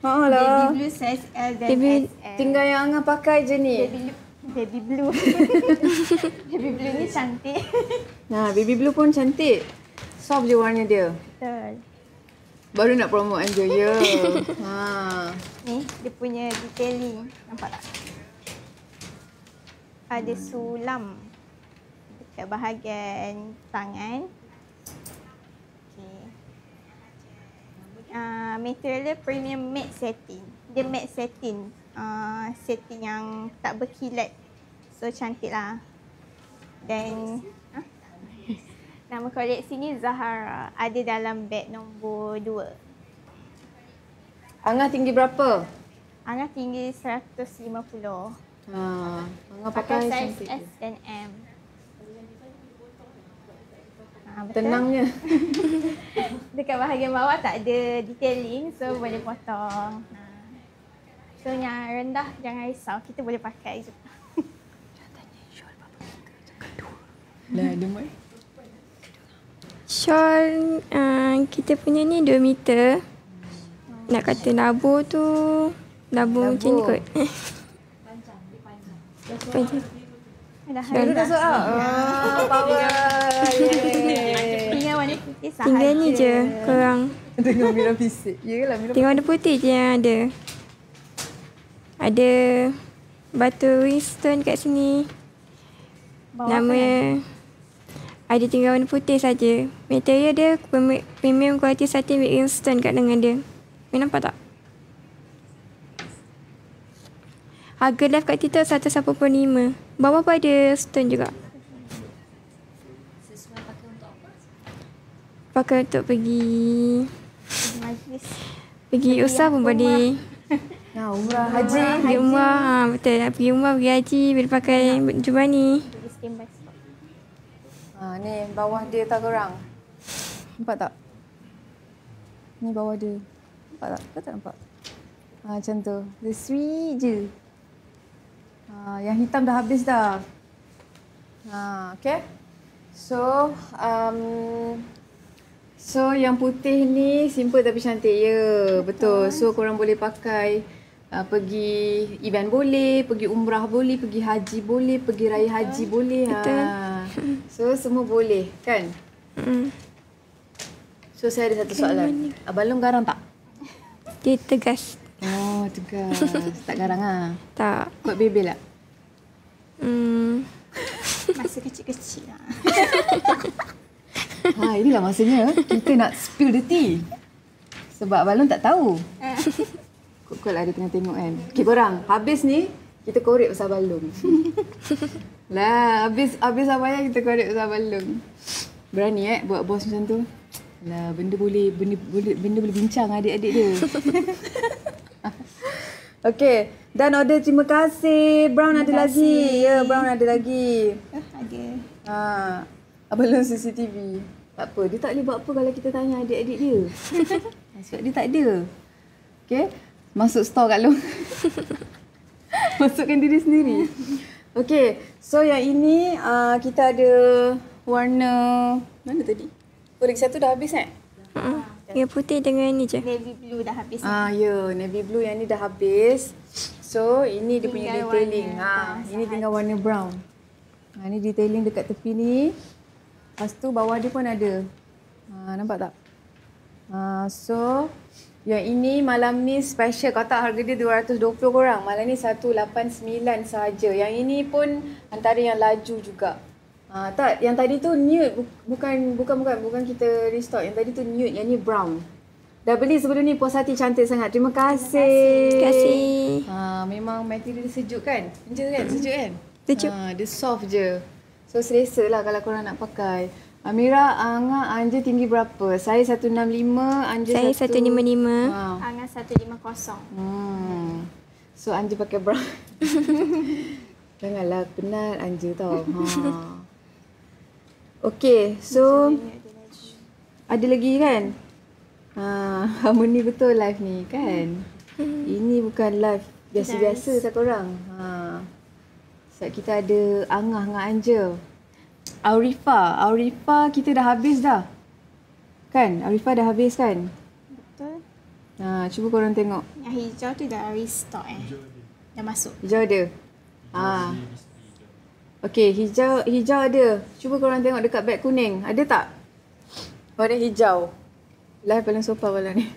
lah. Baby blue size L dan Baby, XL. tinggal yang Angah pakai je ni. Baby blue. Baby blue ni cantik. Nah, baby blue pun cantik. Soft je warna dia. Betul. Baru nak promote Anja, ya. Ni dia punya detailing. Nampak tak? Ada sulam dekat bahagian tangan. Okay. Material dia premium matte satin. Dia matte satin. Satin yang tak berkilat. So cantik lah. Dan nama koleksi ni Zahara. Ada dalam beg nombor 2. Angah tinggi berapa? Angah tinggi 150. Angah Pakai pakai saiz S dan M. Betul? Tenangnya. Dekat bahagian bawah tak ada detailing, so boleh potong. So yang rendah jangan risau, kita boleh pakai je. Dah ada mai. Shawl kita punya ni 2 meter. Nak kata nabur tu nabur macam ni kot. Panjang. Dah Baru dah soal. Power. tinggal warna putih sahaja. Tinggal ni je korang. Tengok Mira fisik. Yelah Mira. Tinggal warna putih je yang ada. Ada batu Winston kat sini. Bawah Nama kan? ada tinggal warna putih saja. Material dia premium kualiti satin with Winston kat lengan dia. Kau nampak tak? Harga live kat TikTok 185. Bawah pun ada stone juga. Sesuai pakai untuk apa? Pakai untuk pergi Majlis. pergi usah pun boleh. Umrah haji. Pergi umrah, betul. Nak pergi umrah, pergi haji, boleh pakai jubah ni. Jadi standby stock. Ni bawah dia tak korang. Nampak tak? Ni bawah dia. Nampak tak? Kau tak nampak? Macam tu. Dia sweet je. Yang hitam dah habis dah. Okay. So yang putih ni simple tapi cantik. Ya, betul. So korang boleh pakai pergi event boleh, pergi umrah boleh, pergi haji boleh, pergi raya haji boleh. Betul. So semua boleh kan? So saya ada satu soalan. Abang Long garang tak? Dia tegas. Oh, tegas. Tak garang ah. Tak. Kuat bebel tak? Masa kecil-kecil lah. Inilah masanya kita nak spill the tea. Sebab Abang Long tak tahu. Kot-kot lah dia tengah tengok kan. Okay korang, habis ni kita korek pasal Abang Long. Lah, habis abang kita korek pasal Abang Long. Berani buat bos macam tu. Lah, benda boleh bincang adik-adik dia. Okey, dan order terima kasih. Brown ada lagi. Ya, Brown ada lagi. Ada. Abang Long CCTV. Tak apa, dia tak boleh buat apa kalau kita tanya adik-adik dia. Sebab dia tak ada. Okey, masuk store kat Long. Masukkan diri sendiri. Okey, so yang ini kita ada warna mana tadi? Oh, lagi satu dah habis kan? Yang putih dengan ni je. Navy blue dah habis. Ya, navy blue yang ni dah habis. So, ini dia punya Tinggal detailing. warna Ini tinggal warna brown. Ni detailing dekat tepi ni. Lepas tu bawah dia pun ada. Nampak tak? So, yang ini malam ni special. Kau tak harga dia 220 korang. Malam ni 189 sahaja. Yang ini pun antara yang laju juga. Tak, yang tadi tu nude. Bukan kita restock. Yang tadi tu nude, yang ni brown. Dah beli sebelum ni, puas hati, cantik sangat. Terima kasih. Terima kasih. Memang material dia sejuk kan? Sejuk kan? Sejuk. Dia soft je. So selesa lah kalau korang nak pakai. Amira, Angah, Anja tinggi berapa? Saya 165, Anja Saya 155. Angah 150. So Anja pakai brown. Janganlah penat Anja tau. Okay, so ada lagi kan? Harmoni betul live ni kan? Ini bukan live biasa-biasa tak korang. Sebab kita ada Angah dengan Anja. Aurifa kita dah habis dah. Kan? Aurifa dah habis kan? Betul. Cuba korang tengok. Yang hijau tu dah restock Dah masuk. Hijau ada. Okey, hijau ada. Cuba korang tengok dekat beg kuning. Ada tak? Warna hijau. Live paling sopan malam ni.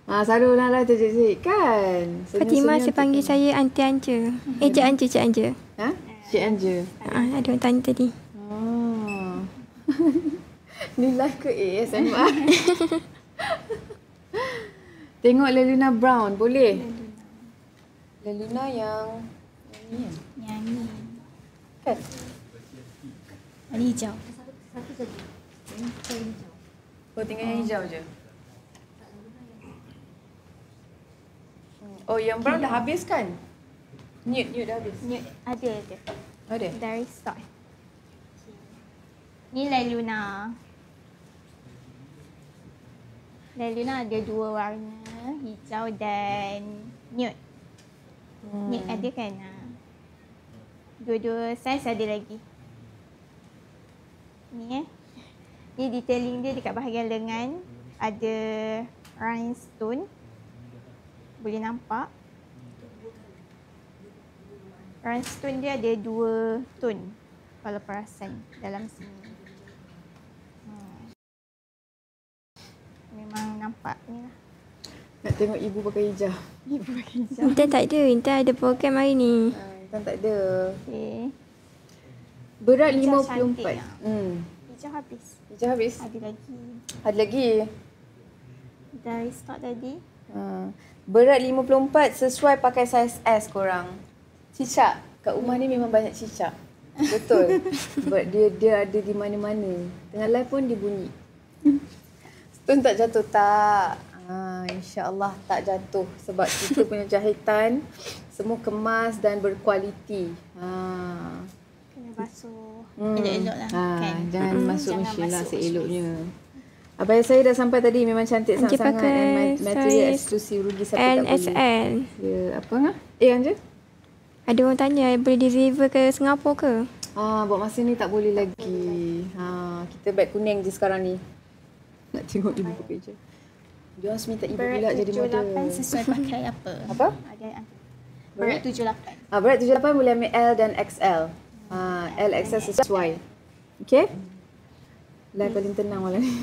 Sarul lah terjejik kan. Fatimah panggil saya Aunty Anja. Cik Anja, Cik Anja. Cik Anja. Ada orang tanya tadi. Ni live ke ASMR? Tengok Leluna Brown, boleh? Leluna yang ni kan? Yang ni. Kan? Warna hijau. Oh, tinggal yang hijau je. Oh, yang brown dah habis kan? Nude dah habis. Nude ada. Ada? Dah restock. Ni Leluna. Leluna ada 2 warna, hijau dan nude. Nude ada kan? Dua-dua saiz ada lagi. Ni Ni detailing dia dekat bahagian lengan. Ada rhinestone. Boleh nampak. Rhinestone dia ada 2 tone. Kalau perasan dalam sini. Memang nampak ni lah. Nak tengok ibu pakai hijau. Ibu pakai hijau. Intan tak ada. Intan ada program hari ni. Kan tak ada. Okay. Berat Hijau 54. cantik lah. Hijau habis. Hijau habis? Ada lagi. Ada lagi? Dah restock tadi. Berat 54 sesuai pakai saiz S korang. Cicak. Kat rumah ni memang banyak cicak. Betul. Sebab dia ada di mana-mana. Tengah live pun dia bunyi. Stone tak jatuh? Tak. InsyaAllah tak jatuh. Sebab kita punya jahitan semua kemas dan berkualiti. Kena basuh. Elok-elok lah. Kan? Jangan masuk Jangan mesin lah masuk seeloknya. Abang saya dah sampai tadi, memang cantik Anja sangat-sangat pakai dan material saiz eksklusif, rugi siapa tak boleh. LSL. Ya, apa ngah? Anja? Ada orang tanya boleh deliver ke Singapura ke? Buat masa ni tak boleh lagi. Kita beg kuning je sekarang ni. Nak tengok ibu pakai je. Dia orang minta ibu pula jadi model. Berat 78 sesuai pakai apa? Apa? Berat 78. Berat 78 boleh ambil L dan XL. L, XL sesuai. Okay? Live paling tenang malam ni.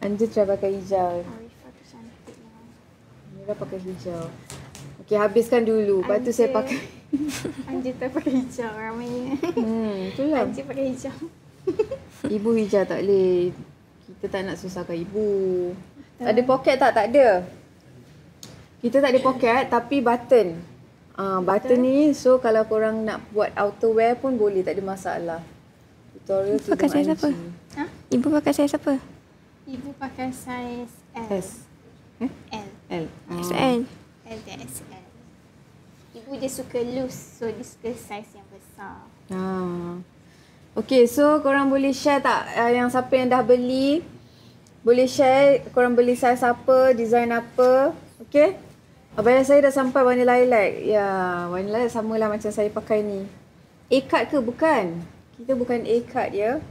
Anja try pakai hijau. Arifah tu cantik lah. Mira pakai hijau. Okay, habiskan dulu. Lepas tu saya pakai. Anja tak pakai hijau ramainya. Itulah. Anja pakai hijau. Ibu hijau tak boleh. Kita tak nak susahkan ibu. Ada poket tak? Tak ada. Kita tak ada poket tapi button. Button ni so kalau korang nak buat outerwear pun boleh, tak ada masalah. Tutorial tu Pakai saiz apa? Ibu pakai saiz apa? Ibu pakai saiz L. S. L. L. SL. L dan XL. Ibu dia suka loose, so dia suka saiz yang besar. Okay, so korang boleh share tak yang siapa yang dah beli? Boleh share korang beli saiz apa, design apa. Okay? Abang saya dah sampai warna lilac. Ya, warna lilac samalah macam saya pakai ni. A-cut ke? Bukan. Kita bukan A-cut ya.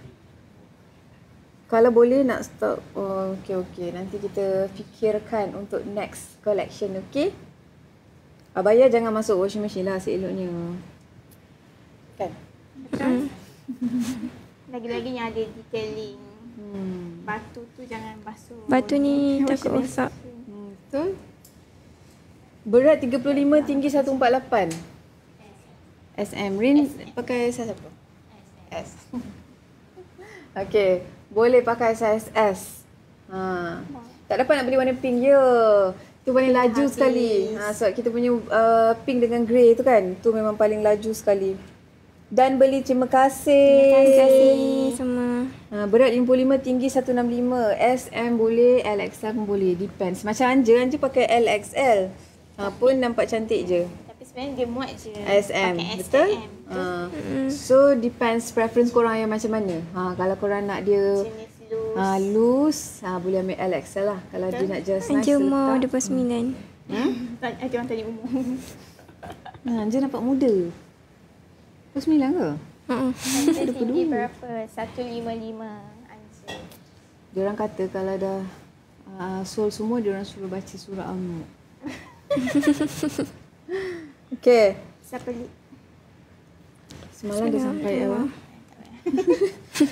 Kalau boleh nak stock. Oh, okay. Nanti kita fikirkan untuk next collection, okay? Abaya jangan masuk washing machine lah seeloknya. Kan? Betul? Lagi-lagi yang ada detailing. Batu tu jangan basuh. Batu ni takut rosak. Betul? Berat 35, tinggi 148. SM. Rin pakai saiz apa? S. Okay. Boleh pakai saiz S. Tak dapat nak beli warna pink je. Tu paling laju sekali. Sebab kita punya pink dengan grey tu kan. Tu memang paling laju sekali. Dan beli, terima kasih. Terima kasih semua. Berat 55, tinggi 165. SM boleh, LXL pun boleh. Depends. Macam Anja pakai LXL. Pun nampak cantik je. Tapi sebenarnya dia muat je. SM. Pakai Betul? SM. So depends preference korang yang macam mana. Kalau korang nak dia Jenis loose. loose, boleh ambil LXL lah. Kalau dia nak just nice Anja umur letak. 29. Ada orang tanya umur. Anja nampak muda. 29 ke? Anja tinggi berapa? 155 Anja. Diorang kata kalau dah Seoul semua diorang suruh baca surah Al-Mulk. Okay. Siapa lead? Semalam dah sampai apa?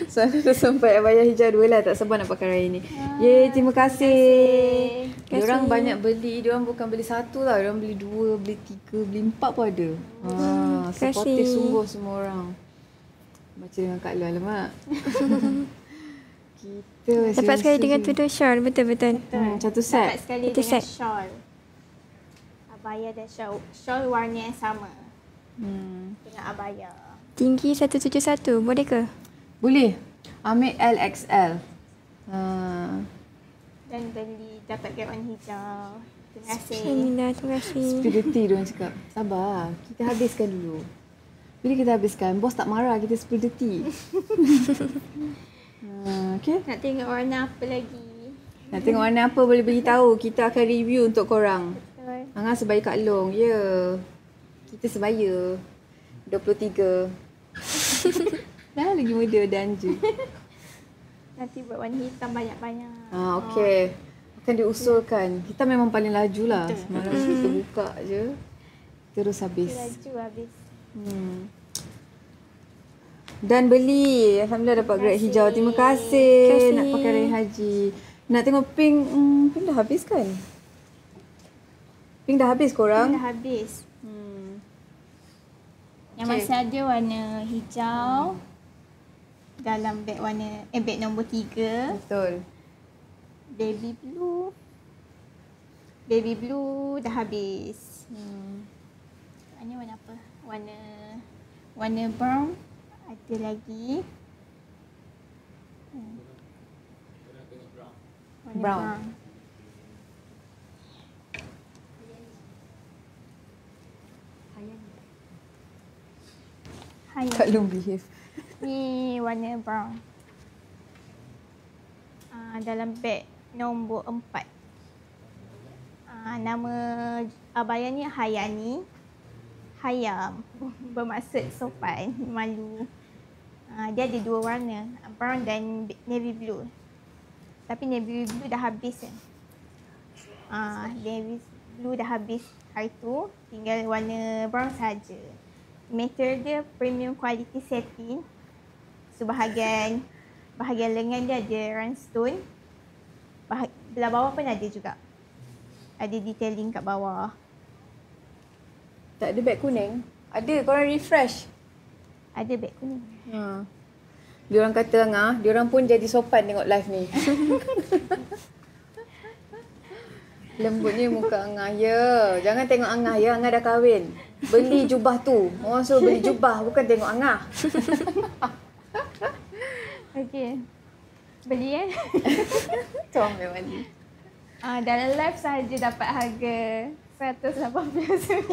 Semalam dah sampai Abaya Hijau 2 lah. Tak sabar nak pakai hari ni. Yeay, terima kasih. Diorang banyak beli. Diorang bukan beli satu lah. Diorang beli 2, beli 3, beli 4 pun ada. Supportive sungguh semua orang. Baca dengan Kak Lu, alamak. Kita Dapat sekali dengan tudung shawl. Betul-betul. satu set. Dapat sekali Itu dengan set. shawl. Abaya dan shawl. Shawl warna yang sama. Dengan abaya. Tinggi 171. Boleh ke? Boleh. Ambil LXL. Dan beli dapat grab warna hijau. Terima kasih. Alhamdulillah, terima kasih. Spaghetti diorang cakap. Sabar. Kita habiskan dulu. Bila kita habiskan, bos tak marah kita spaghetti. Okay. Nak tengok warna apa lagi? Nak tengok warna apa boleh beritahu. Kita akan review untuk korang. Betul. Angah sebaya Kak Long. Ya. Kita sebaya. 23. Dah lagi muda dan je. Nanti buat warna hitam banyak-banyak. Okay. Akan diusulkan. Kita memang paling laju lah. Semalam kita buka je. Terus habis. Laju habis. Dan beli. Alhamdulillah dapat grad hijau. Terima kasih. Nak pakai raya haji. Nak tengok pink. Pink dah habis kan? Pink dah habis korang? Dah habis. Yang masih ada warna hijau. Dalam beg warna beg nombor 3. Betul. Baby blue. Baby blue dah habis. Ini warna apa? Warna brown. Ada lagi. Warna Brown. Hai. Kak Long behave. Ni warna brown. Dalam beg nombor 4. Nama abaya ni Hayani. Hayam. Bermaksud sopan, malu. Dia ada 2 warna. Brown dan navy blue. Tapi navy blue dah habis kan. Navy blue dah habis hari tu. Tinggal warna brown saja. Material dia premium quality satin. So bahagian lengan dia ada rhinestone. Belah bawah pun ada juga. Ada detailing kat bawah. Tak ada beg kuning? Ada, korang refresh. Ada beg kuning. Diorang kata Angah, diorang pun jadi sopan tengok live ni. Lembutnya muka Angah. Ya, jangan tengok Angah ya, Angah dah kahwin. Beli jubah tu. Orang suruh beli jubah, bukan tengok Angah. Okey. Beli Tu ambil balik. dalam live sahaja dapat harga 189.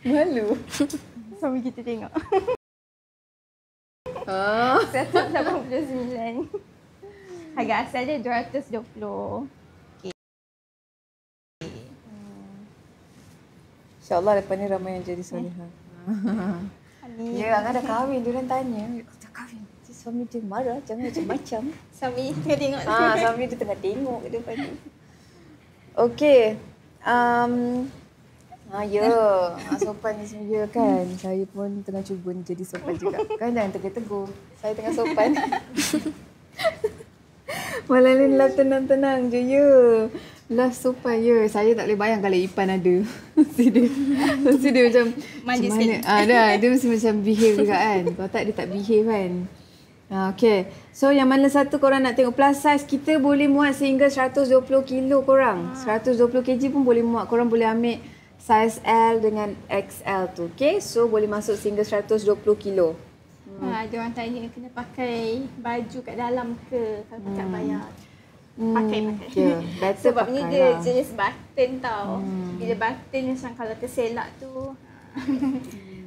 Malu. Suami kita tengok. 189. Harga asal dia 220. InsyaAllah lepas ni ramai yang jadi solihah. Amin. Ya, Angah dah kahwin. Diorang tanya, kau dah kahwin. Suami dia marah, jangan macam-macam. Suami tengah tengok. Suami dia tengah tengok ke depan ni. Okey. Sopan ni semua ya kan. Saya pun tengah cuba jadi sopan juga. Kan jangan tegur-tegur. Saya tengah sopan. Malam ni love tenang-tenang je ya. Love sopan ya. Saya tak boleh bayang kalau Ipan ada. Mesti dia macam Manja macam mana? Dia mesti macam behave juga kan. Kalau tak dia tak behave kan. Okay. So yang mana satu korang nak tengok plus size, kita boleh muat sehingga 120 kilo korang. 120 kg pun boleh muat. Korang boleh ambil size L dengan XL tu. Okay. So boleh masuk sehingga 120 kilo. Ada orang tanya kena pakai baju kat dalam ke kalau tak bayar. Pakai. Yeah, better Sebab ni pakai dia lah. jenis button tau. Bila button macam kalau terselak tu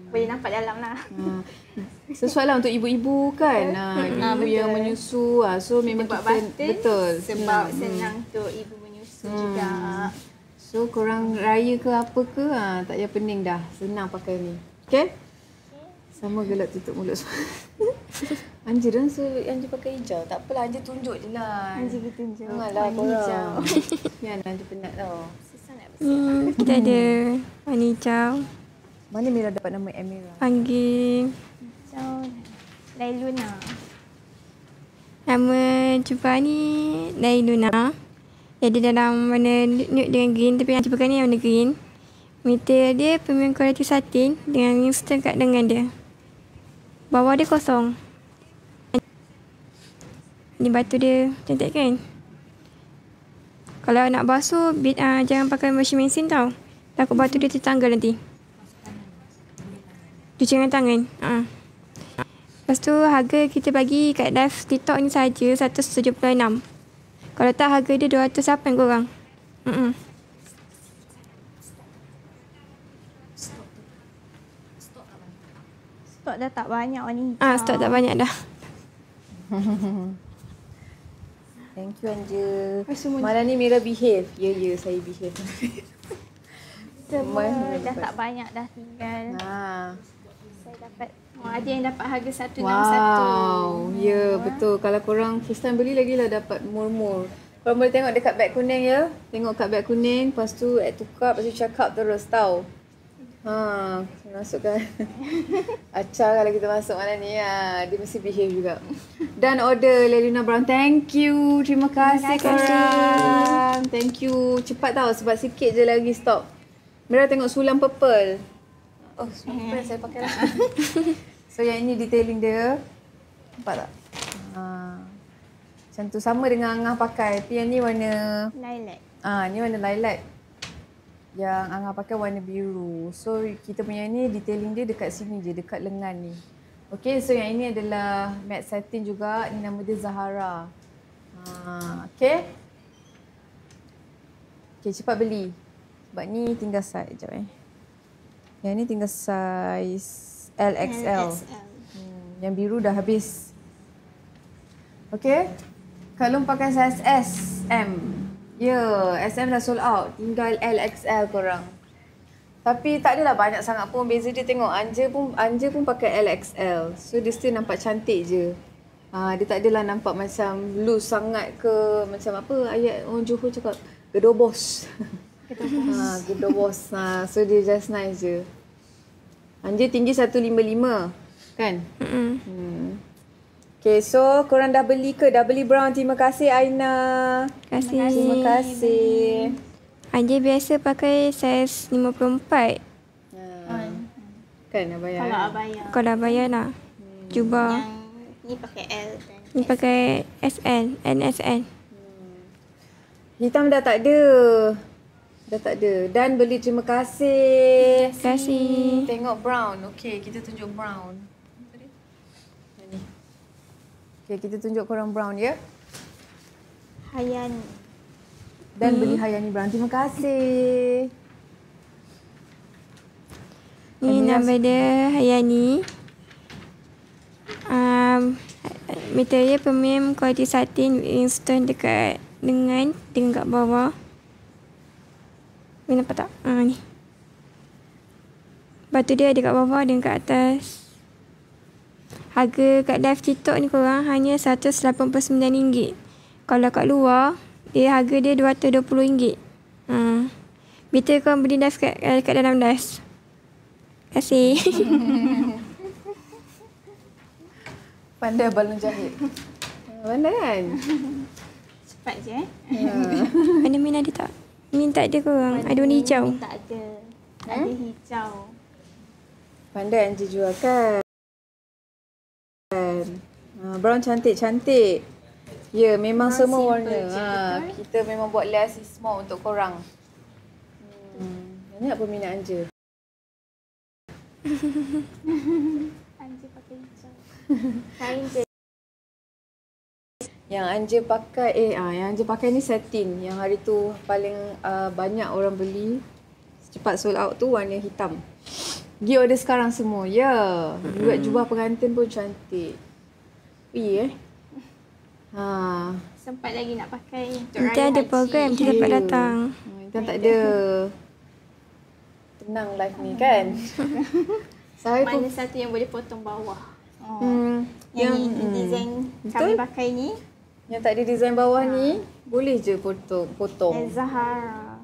boleh nampak dalam lah. Sesuai lah untuk ibu-ibu kan. Ibu yang betul. menyusu. So memang Buat kita button betul. sebab senang untuk ibu menyusu juga. So korang raya ke apa ke, tak payah pening dah. Senang pakai ni. Okay? Sama gelap tutup mulut. Anja dah suruh Anja pakai hijau. Tak apalah, Anja tunjuk je lah. Anja kita tunjuk. Janganlah warna korang. hijau. Kan Anja penat tau. Susah nak Kita ada warna hijau. Mana Mira dapat nama Amira? Panggil hijau. Lailuna. nama jubah ni Lailuna. Jadi dalam warna nude dengan green, tapi yang jubah ni warna green. Material dia premium quality satin dengan Winston kat lengan dia. Bawah dia kosong. Ni batu dia cantik kan? Kalau nak basuh, jangan pakai mesin mesin tau. Takut batu dia tertanggal nanti. Cuci dengan tangan. Lepas tu harga kita bagi kat live TikTok ni saja 176. Kalau tak harga dia 200 apa korang? Stok dah tak banyak warna hijau. Stok tak banyak dah. Thank you Anja. Malam ni Mira behave. Ya, saya behave. Semua dah tak banyak dah tinggal. Saya dapat. Ada yang dapat harga 161. Wow. Ya, betul. Kalau korang first time beli lagi lah dapat murmur. Korang boleh tengok dekat beg kuning ya. Tengok kat beg kuning. Lepas tu add to cart. Lepas tu check out terus tau. Masukkan acar kalau kita masuk malam ni. Dia mesti behave juga. Dan order Lailuna Brown. Thank you. Terima kasih korang. Thank you. Cepat tau sebab sikit je lagi stok. Mira tengok sulam purple. Oh, sulam purple saya pakai lah. So yang ini detailing dia. Nampak tak? Macam tu sama dengan Angah pakai. Tapi yang ni warna Lilac. ni warna lilac. Yang Angah pakai warna biru. So kita punya ni detailing dia dekat sini je, dekat lengan ni. Okay, so yang ini adalah matte satin juga. Ni nama dia Zahara. Okay. Okay, cepat beli. Sebab ni tinggal size, sekejap Yang ni tinggal size LXL. Yang biru dah habis. Okay. Kalau pakai size S, M. SM dah sold out. Tinggal LXL korang. Tapi tak adalah banyak sangat pun beza dia. Tengok Anja pun pakai LXL. So dia still nampak cantik je. Dia tak adalah nampak macam loose sangat ke. Macam apa ayat orang Johor cakap. Gedobos. Gedobos. So dia just nice je. Anja tinggi 155. Kan? Okay, so korang dah beli ke? Dah beli brown. Terima kasih Aina. Terima kasih. Anja biasa pakai saiz 54. Kan abaya. Kalau abaya. Kalau abaya lah. Jubah. Yang ni pakai L dan Ni pakai SL, NSL. Hitam dah tak ada. Dah tak ada. Dan beli terima kasih. Terima kasih. Tengok brown. Okay, kita tunjuk brown. Ni. Okay, kita tunjuk korang brown ya. Hayani. Dan beli Hayani brown. Terima kasih. Ni nama dia Hayani. Material premium quality satin Winston dekat lengan dengan kat bawah. Ni nampak tak? Ni. Batu dia ada kat bawah dan kat atas. Harga kat live TikTok ni korang hanya RM189. Kalau kat luar, harga dia RM220. Better korang beli live kat dalam live. Terima kasih. Pandai balon jahit. Pandai kan? Cepat je Mana Min ada tak? Min tak ada korang. Ada warna hijau. Min tak ada. Ada hijau. Pandai Anja jual kan? Brown cantik-cantik. Ya, memang Brown semua simple warna. je, betul? Kita memang buat less is more untuk korang. Banyak peminat Anja. Anja pakai hijau. Kain je. Yang Anja pakai yang Anja pakai ni satin. Yang hari tu paling banyak orang beli. Cepat sold out tu warna hitam. Pergi order sekarang semua. Ya. Buat jubah pengantin pun cantik. Sempat lagi nak pakai untuk Nanti raya ada haji. program kita dapat datang. Kan tak ada. Tenang live ni kan. Saya pun Mana satu yang boleh potong bawah. Yang ni design kami Betul? pakai ni. Yang tak ada design bawah ni, boleh je potong. Zahara.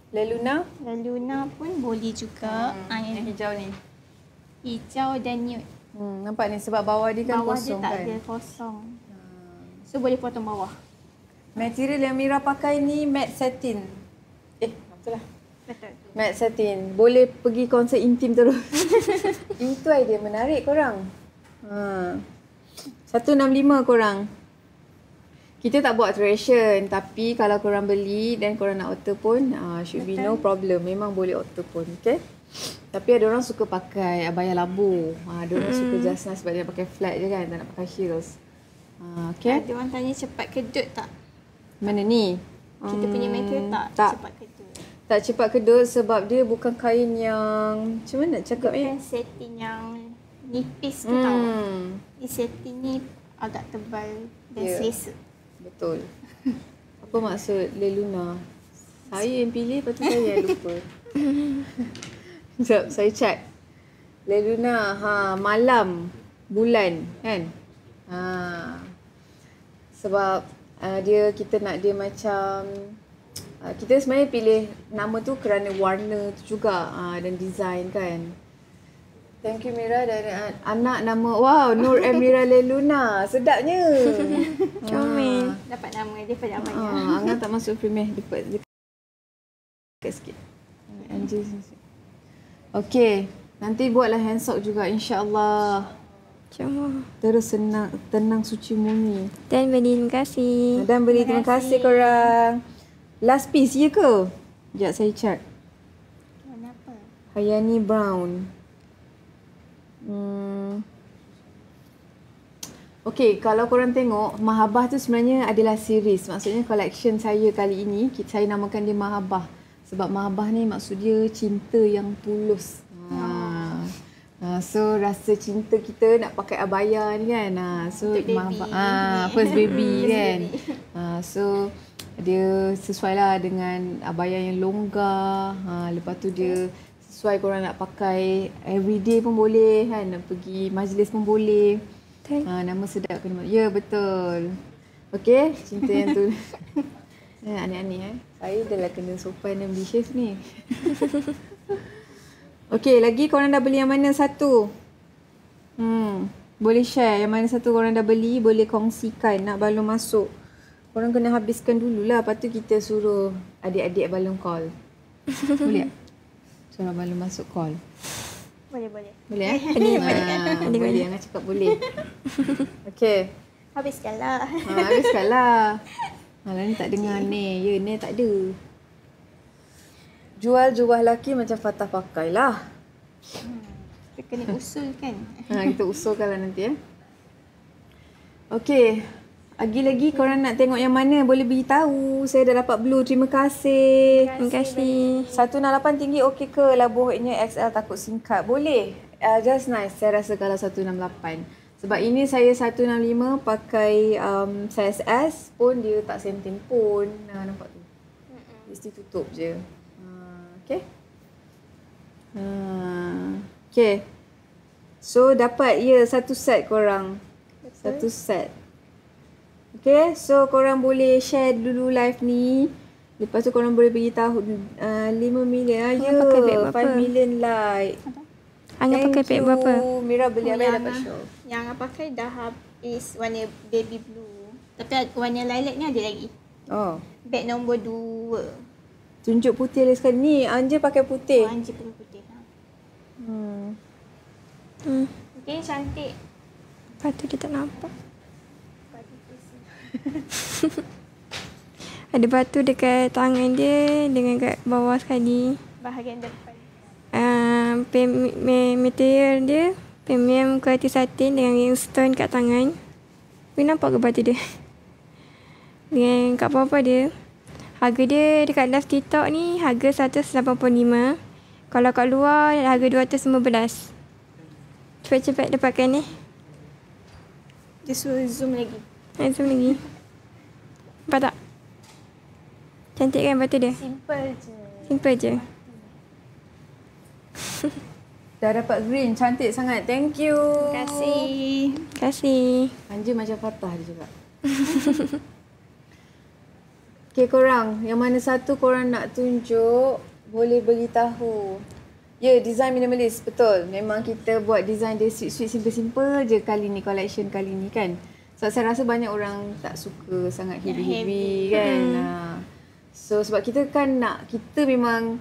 Leluna? Luna pun boleh juga. Yang Yang hijau ni. hijau dan nude. Nampak ni sebab bawah dia kan Bawah kosong dia tak kan. ada kosong. So boleh potong bawah. Material yang Mira pakai ni matte satin. Betul lah. Betul. Matte satin. Boleh pergi konsert intim terus. Itu idea menarik korang. 165 korang. Kita tak buat alteration, tapi kalau korang beli dan korang nak alter pun should be no problem. Memang boleh alter pun, okay? Tapi ada orang suka pakai abaya labu. Ada orang suka just nice sebab dia pakai flat je kan, tak nak pakai heels. Okay? Ada orang tanya cepat kedut tak? Mana ni? Kita punya material tak. cepat kedut. Tak cepat kedut sebab dia bukan kain yang macam mana nak cakap ni? Bukan setting yang nipis tu tau. Ni setting ni agak tebal dan selesa. Betul. Apa maksud Leluna? Saya yang pilih, lepas tu saya yang lupa. Sekejap, saya check. Leluna, malam, bulan, kan? Sebab kita nak dia macam, kita sebenarnya pilih nama tu kerana warna tu juga dan design kan. Thank you Mira, dari anak nama, wow, Nur Mira Leluna. Sedapnya. Comel. Dapat nama dia pada abang. Angan tak masuk frame dekat sikit. Anjir. Okay. Nanti buatlah hand sock juga insya-Allah. Cuma. Terus tenang suci murni. Dan beri terima kasih. Dan beri terima kasih korang. Last piece ya ke? Sekejap saya check. Warna apa? Hayani Brown. Okay, kalau korang tengok, Mahabbah tu sebenarnya adalah series. Maksudnya collection saya kali ini, saya namakan dia Mahabbah. Sebab Mahabbah ni maksud dia cinta yang tulus. So rasa cinta kita nak pakai abaya ni kan. So Mahabbah, first baby kan. So dia sesuai lah dengan abaya yang longgar. Lepas tu dia sesuai korang nak pakai everyday pun boleh kan, nak pergi majlis pun boleh. Nama sedap kena. Ya betul. Okey, cinta yang tu. Aneh-aneh Saya dah lah kena sopan dan beli shave ni. Okey, lagi korang dah beli yang mana satu? Boleh share yang mana satu korang dah beli, boleh kongsikan nak balon masuk. Korang kena habiskan dululah, lepas tu kita suruh adik-adik balon call. Boleh tak? Suruh balon masuk call. Boleh. Boleh boleh. Angan cakap boleh. Okey. Habiskanlah. Habiskanlah. Malah ni tak dengar ni. Ya, ni tak ada. Jual laki macam Fatah pakai lah. Kita kena usulkan. Kita usulkan lah nanti Okey. Lagi-lagi korang nak tengok yang mana boleh beritahu. Saya dah dapat blue. Terima kasih. Terima kasih. 168 tinggi okey ke? Labuhnya XL takut singkat. Boleh. Just nice. Saya rasa kalau 168. Sebab ini saya 165 pakai size S pun dia tak senting pun. Nampak tu. Mesti tutup je. Okay. Okay. So dapat satu set korang. Satu set. Okay, so korang boleh share dulu live ni. Lepas tu korang boleh beritahu 5 million. pakai beg berapa? 5 million like. Angah pakai beg berapa? Mira beli apa Yang dapat show. Yang Angah pakai dah habis warna baby blue. Tapi warna lilac ni ada lagi. Oh. Beg nombor 2. Tunjuk putih lah sekali. Ni Anja pakai putih. Anji perlu putih. Okay, cantik. Lepas tu dia tak nampak. Ada batu dekat tangan dia dengan kat bawah sekali. Bahagian depan. Material dia premium kualiti satin dengan ring stone kat tangan. Boleh nampak ke batu dia? Dengan kat bawah dia. Harga dia dekat live TikTok ni harga 185. Kalau kat luar harga 215. Cepat-cepat dapatkan ni. Dia suruh zoom lagi. Zoom lagi. Nampak tak? Cantik kan batu dia? Simple je. Simple je. Dah dapat green. Cantik sangat. Thank you. Terima kasih. Terima kasih. Anja macam Fatah dia juga. Okay korang, yang mana satu korang nak tunjuk, boleh beritahu. Ya, design minimalist, betul. Memang kita buat design dia sweet-sweet, simple-simple je kali ni, collection kali ni kan. So saya rasa banyak orang tak suka sangat heavy-heavy kan. So sebab kita kan kita memang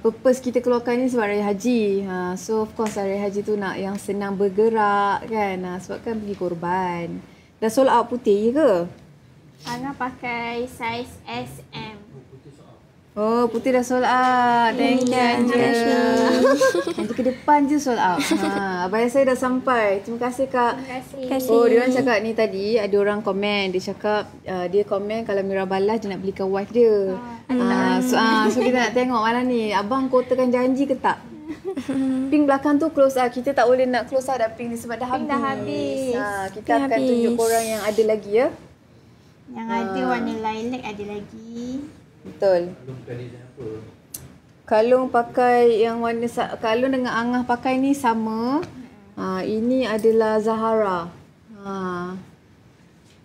purpose kita keluarkan ni sebab Raya Haji. So of course Raya Haji tu nak yang senang bergerak kan. Sebab kan pergi korban. Dah sold out putih je ke? Angah pakai saiz SM. Oh, putih dah sold out. Thank you Anja. Nanti ke depan je sold out. Abang saya dah sampai. Terima kasih Kak. Terima kasih. Oh, dia orang cakap ni tadi ada orang komen. Dia cakap dia komen kalau Mira balas dia nak belikan wife dia. So kita nak tengok malam ni. Abang kotakan janji ke tak? Pink belakang tu close up. Kita tak boleh nak close up dah pink ni sebab dah Pink habis. dah habis. Kita akan tunjuk korang yang ada lagi ya. Yang ada warna lilac ada lagi. Betul. Kalung pakai yang warna kalung dengan Angah pakai ni sama. Ini adalah Zahara.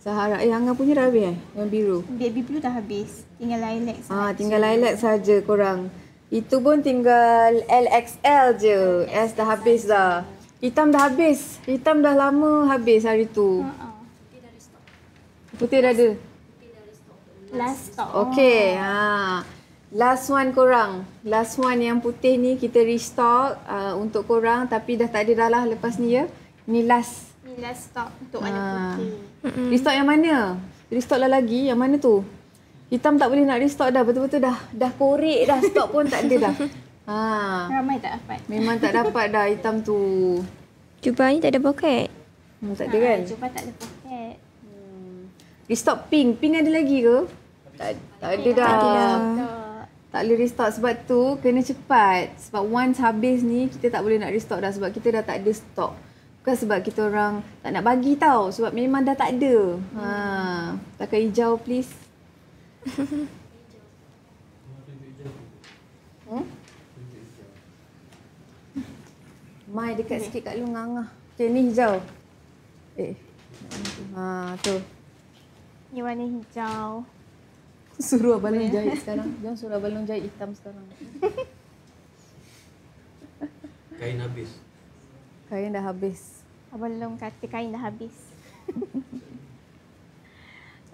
Zahara. Angah punya dah habis yang biru. Baby blue dah habis. Tinggal lilac saja. Tinggal lilac saja korang. Itu pun tinggal LXL je. S dah habis dah. Hitam dah habis. Hitam dah lama habis hari tu. Putih dah ada. Last stock. Okay. Last one korang. Last one yang putih ni kita restock untuk korang tapi dah tak ada dah lah lepas ni ya. Ni last. Ni last stock untuk warna putih. Restock yang mana? Restock lah lagi. Yang mana tu? Hitam tak boleh nak restock dah. Betul-betul dah korek dah. Stok pun tak ada dah. Ramai tak dapat. Memang tak dapat dah hitam tu. Jubah ni tak ada poket. Tak ada kan? Jumpa tak ada poket. Restock pink. Pink ada lagi ke? Tak ada dah. Tak boleh restock sebab tu kena cepat. Sebab once habis ni kita tak boleh nak restock dah sebab kita dah tak ada stok. Bukan sebab kita orang tak nak bagi tau. Sebab memang dah tak ada. Pakai hijau please. Mai dekat sikit kat lu ngangah. Okay ni hijau. Tu. Ni warna hijau. Suruh Abang Long jahit sekarang. Jangan suruh Abang Long jahit hitam sekarang. Kain habis. Kain dah habis. Abang Long kata kain dah habis.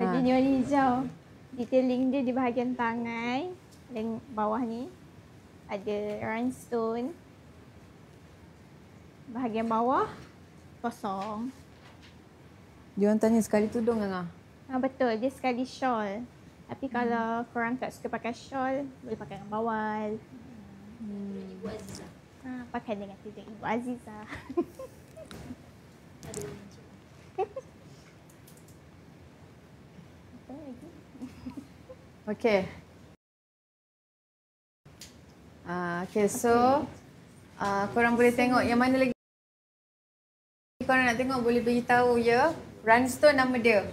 Lagi ni warna hijau. Detailing dia di bahagian tangan dan bawah ni ada rhinestone. Bahagian bawah kosong. Dia orang tanya sekali tudung Angah. Betul, dia sekali shawl. Tapi kalau korang tak suka pakai shawl, boleh pakai dengan bawal. Ibu Azizah. Pakai dengan tudung Ibu Azizah. Okay. Okay, so korang boleh tengok yang mana lagi korang nak tengok boleh beritahu ya. Rhinestone nama dia.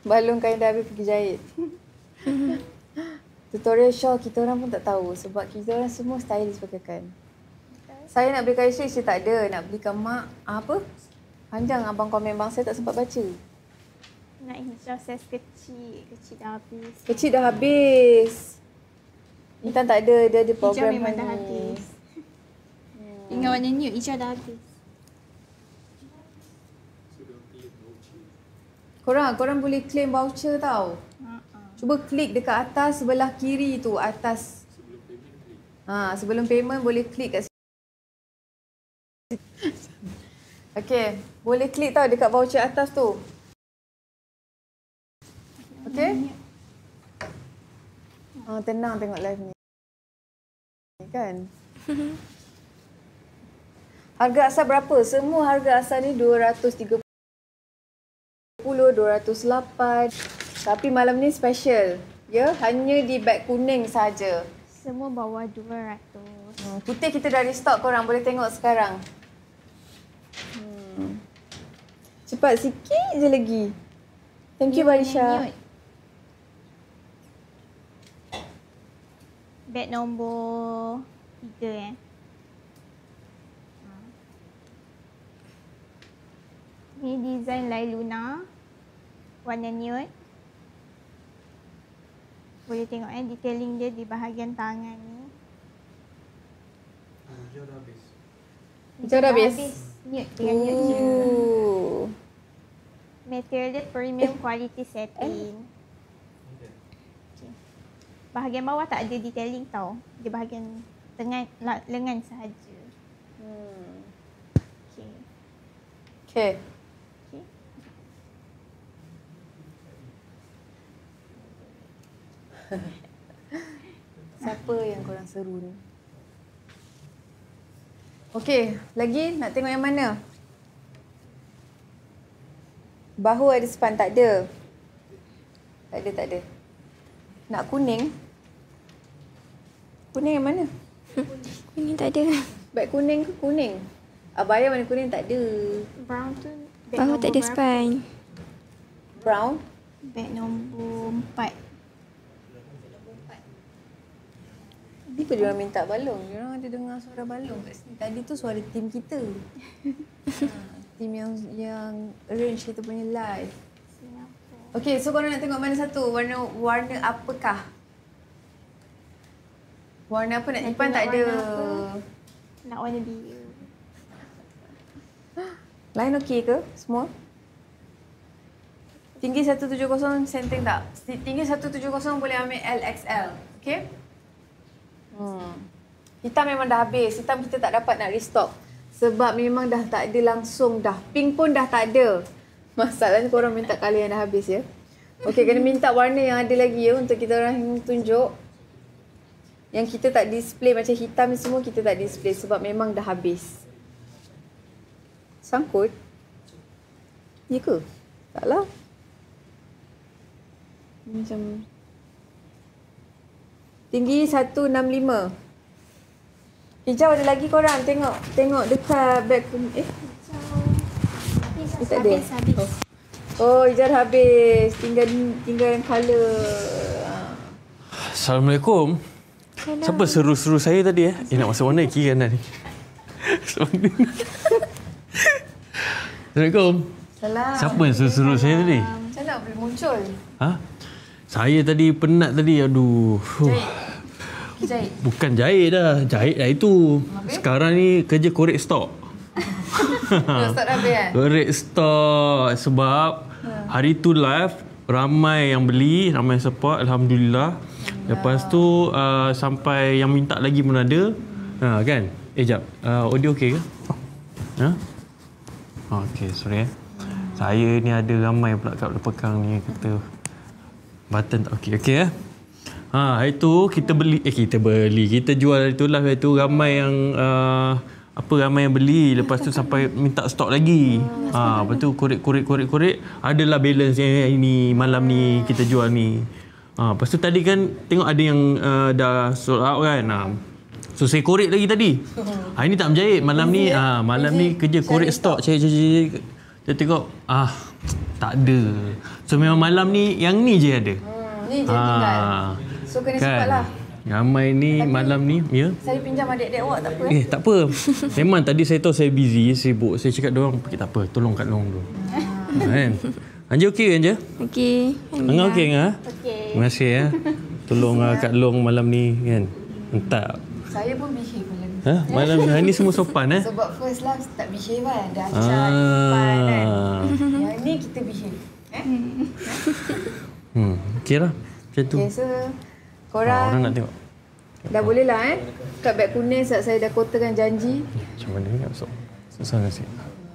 Balung kain dah habis pergi jahit. Tutorial shawl kita orang pun tak tahu sebab kita orang semua stylist pakaikan. Saya nak belikan isteri, saya tak ada. Nak belikan mak, apa? Panjang abang komen bang, saya tak sempat baca. Nak hijau saiz kecil. Kecil dah habis. Kecil dah habis. Intan tak ada, dia ada program Hijau memang dah ni. habis. Tinggal warna nude, hijau dah habis. Korang boleh claim voucher tau. Cuba klik dekat atas sebelah kiri tu, atas. Sebelum payment boleh klik kat situ. Okay, boleh klik tau dekat voucher atas tu. Okay? Tenang tengok live ni. Kan? Harga asal berapa? Semua harga asal ni 230, 208. Tapi malam ni special. Ya, hanya di beg kuning saja. Semua bawah 200. Putih kita dah restock, korang boleh tengok sekarang. Cepat sikit je lagi. Thank you Barisha. Beg nombor 3 Ni design Lailuna. Warna nude. Boleh tengok detailing dia di bahagian tangan ni. Hijau dah habis. Hijau dah habis? Nude dengan nude je. Ooh. Material dia premium quality satin. Okay. Bahagian bawah tak ada detailing tau. Dia bahagian lengan sahaja. Okay. Okay. Okay. Siapa yang korang seru ni? Okey, lagi nak tengok yang mana? Bahu ada span, tak ada. Tak ada. Nak kuning? Kuning yang mana? Kuning tak ada. Beg kuning ke kuning? Abaya warna kuning tak ada. Brown tu Bahu tak ada span. Brown? Beg nombor 4. Tadi pun diorang minta balong. Diorang ada dengar suara balong kat sini. Tadi tu suara tim kita. Tim yang arrange kita punya live. Okay, so korang nak tengok mana satu? Warna apakah? Warna apa nak simpan tak ada. Nak warna biru. Line okey ke semua? Tinggi 170 setting tak? Tinggi 170 boleh ambil LXL. Okay? Hitam memang dah habis. Hitam kita tak dapat nak restock. Sebab memang dah tak ada langsung dah. Pink pun dah tak ada. Masalahnya korang minta colour yang dah habis ya. Okay, kena minta warna yang ada lagi ya untuk kita orang tunjuk. Yang kita tak display macam hitam ni semua kita tak display sebab memang dah habis. Sangkut? Ya ke? Taklah. Macam tinggi 165. Hijau ada lagi korang. Tengok dekat beg tak ada. Habis. Oh, hijau dah habis. Tinggal yang colour. Assalamualaikum. Siapa seru-seru saya tadi nak masuk mana kiri kanan ni? Assalamualaikum. Salam. Siapa yang seru-seru saya tadi? Macam mana boleh muncul? Ha? Saya tadi penat tadi. Aduh. Jahit. Bukan jahit dah. Jahit dah itu. Habis? Sekarang ni kerja korek stok. Stok dah habis kan? Korek stok. Sebab hari tu live ramai yang beli, ramai yang support. Alhamdulillah. Lepas tu sampai yang minta lagi pun ada. Kan? Jap. Audio okey ke? Ha? Okey, sorry Saya ni ada ramai pula kat belakang ni kata button tak okey. Okey hari tu kita beli kita jual hari tu lah. Hari tu ramai yang ramai yang beli. Lepas tu sampai minta stok lagi. Lepas tu korek. Adalah balance yang ini malam ni kita jual ni. Lepas tu tadi kan tengok ada yang dah sold out kan. So saya korek lagi tadi. Hari ni tak menjahit. Malam ni malam ni kerja korek stok. Cari. Dia tengok tak ada. So memang malam ni yang ni je ada. Ni je tinggal. So kena cepatlah. Ramai ni malam ni ya. Saya pinjam adik-adik awak tak apa Tak apa. Memang tadi saya tahu saya busy, sibuk. Saya cakap diorang tak apa, tolong kat diorang dulu. Kan? Anja okey ke Anja? Okey. Angah okey Angah? Okey. Terima kasih Tolong kat Long malam ni kan. Entah. Saya pun behave malam ni. Malam hari ni semua sopan Sebab first love tak behave kan. Dah acar depan kan. Yang ni kita behave. Okey lah. Macam tu. Okay, so korang Orang nak tengok. dah boleh lah kat beg kuning saya dah kotakan janji. Macam mana ni nak masuk? Susah nasi.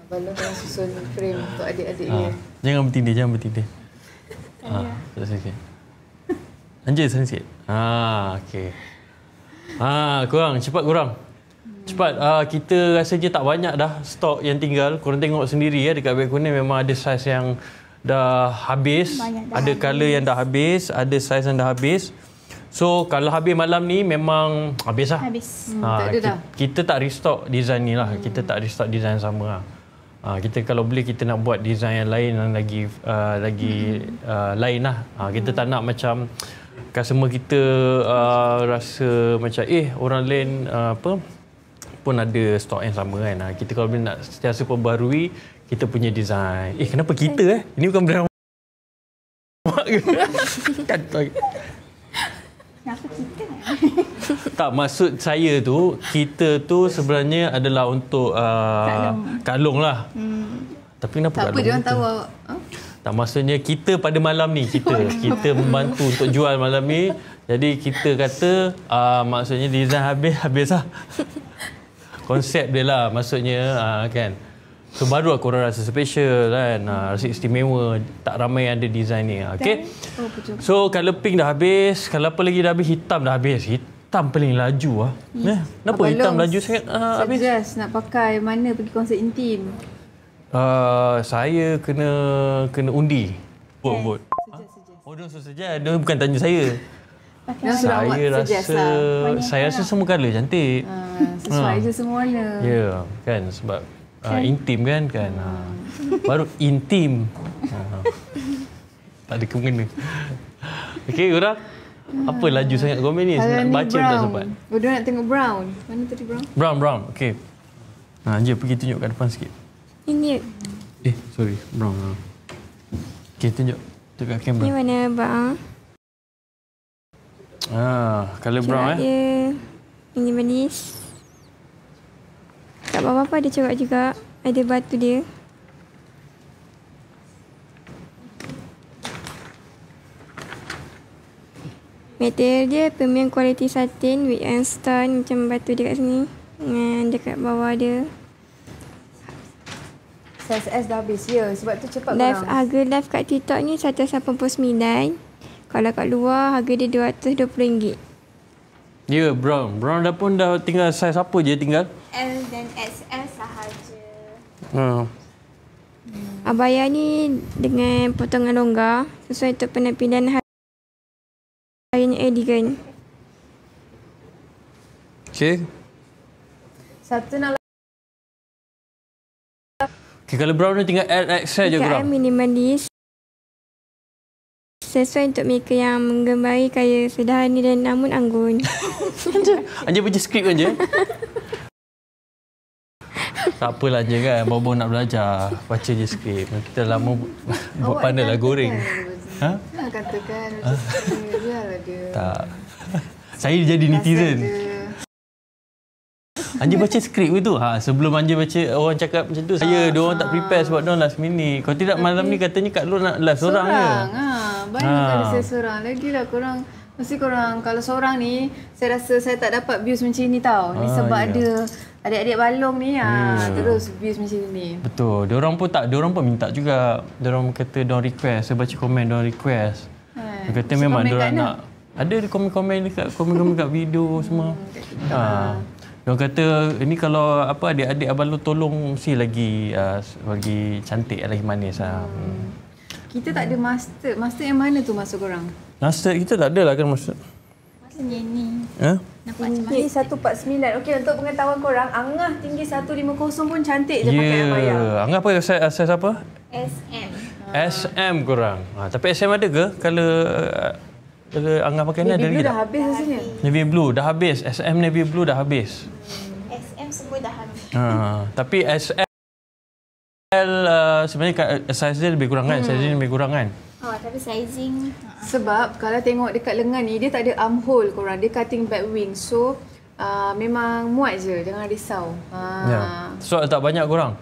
Balon yang susun frame untuk adik-adik dia. Jangan bertindih. Tak sikit. Anja sana sikit. Okey. Korang cepat. Kita rasanya tak banyak dah stok yang tinggal. Korang tengok sendiri dekat beg kuning memang ada saiz yang dah habis. Ada colour yang dah habis, ada saiz yang dah habis. So kalau habis malam ni memang habis lah. Tak ada dah. Kita tak restock design ni lah. Kita tak restock design sama lah. Kita kalau boleh kita nak buat design yang lain yang lagi lain lah. Kita tak nak macam customer kita rasa macam orang lain pun ada stok yang sama kan. Kita kalau nak sentiasa perbaharui kita punya design. Kenapa kita Ini bukan brand ke? Kenapa kita? Tak, maksud saya tu, kita tu sebenarnya adalah untuk Kak Long lah. Tapi kenapa Tak Kak apa, Long dia orang kita? tahu. Tak, maksudnya kita pada malam ni, kita membantu untuk jual malam ni. Jadi kita kata maksudnya design habis lah. Konsep dia lah maksudnya kan. So baru korang rasa special kan, rasa istimewa. Tak ramai yang ada design ni. Okay? Oh, betul. So colour pink dah habis. Kalau apa lagi dah habis, hitam dah habis. Hitam paling laju kenapa Abang hitam Long laju sangat habis? suggest nak pakai mana pergi konsert intim. Saya kena undi. Vote. Oh, dia saja. Dia bukan tanya saya. Saya rasa semua colour cantik. Sesuai je semua warna. Ya, kan sebab intim kan. Baru intim. Tak ada kena. Okey, korang. Apa laju sangat komen ni? Kalau Nak ni baca pun tak brown. sempat. Dia nak tengok brown. Mana tadi brown? Brown. Okey. Je pergi tunjuk kat depan sikit. Ini Sorry. Brown. Okey, tunjuk. Dekat kamera. ni warna abang. Colour brown Dia minimalis. Kat bawah pun ada corak juga. Ada batu dia. Material dia premium quality satin with stone macam batu dia kat sini. Dengan dekat bawah dia. Size S dah habis. Ya, sebab tu cepat Live, korang. harga live kat TikTok ni 189. Kalau kat luar harga dia RM220. Ya, brown. Brown dah pun dah tinggal saiz apa je tinggal? L dan XL sahaja. Abaya ni dengan potongan longgar sesuai untuk penampilan harian elegant. Okey. Satu nak Okay, kalau brown ni tinggal LXL je KM korang. minimalis. Sesuai untuk mereka yang menggemari gaya sederhana dan namun anggun. Anja baca skrip je. Tak apalah je kan, baru nak belajar. Baca je skrip. Kita lama buat pandai lah goreng. nak katakan macam biarlah dia. Tak. Saya jadi netizen. Anja baca skrip ke tu? Sebelum Anja baca orang cakap macam tu, saya diorang tak prepare sebab diorang last minute. Kalau tidak malam ni katanya Kak Lu nak live seorang je. Banyak kali saya seorang. Lagilah korang, mesti korang kalau seorang ni, saya rasa saya tak dapat views macam ni tau. Ni sebab ada adik-adik balong ni terus views macam ni. Betul. Diorang pun minta juga. Diorang kata diorang request. Saya baca komen diorang request. Dia kata memang diorang nak. Ada komen-komen dekat kat video semua. Diorang kata ini kalau adik-adik abang lu tolong mesti lagi cantik, lagi manis Kita tak ada master. Master yang mana tu masuk korang? Master kita tak ada lah kan master. Maksudnya ni. Nampak macam Tinggi 149. Okey, untuk pengetahuan korang, Angah tinggi 150 pun cantik je pakai abaya. Angah pakai saiz apa? SM. SM korang. Tapi SM ada ke? Kalau Angah pakai ni ada Baby lagi blue dah tak? habis rasanya. Navy blue dah habis. SM navy blue dah habis. SM semua dah habis. Tapi SM sebenarnya saiz dia lebih kurang kan? Saiz dia lebih kurang kan? Tapi sizing. Sebab kalau tengok dekat lengan ni, dia tak ada armhole korang. Dia cutting back wing. So, memang muat je. Jangan risau. Ya. Stok tak banyak korang.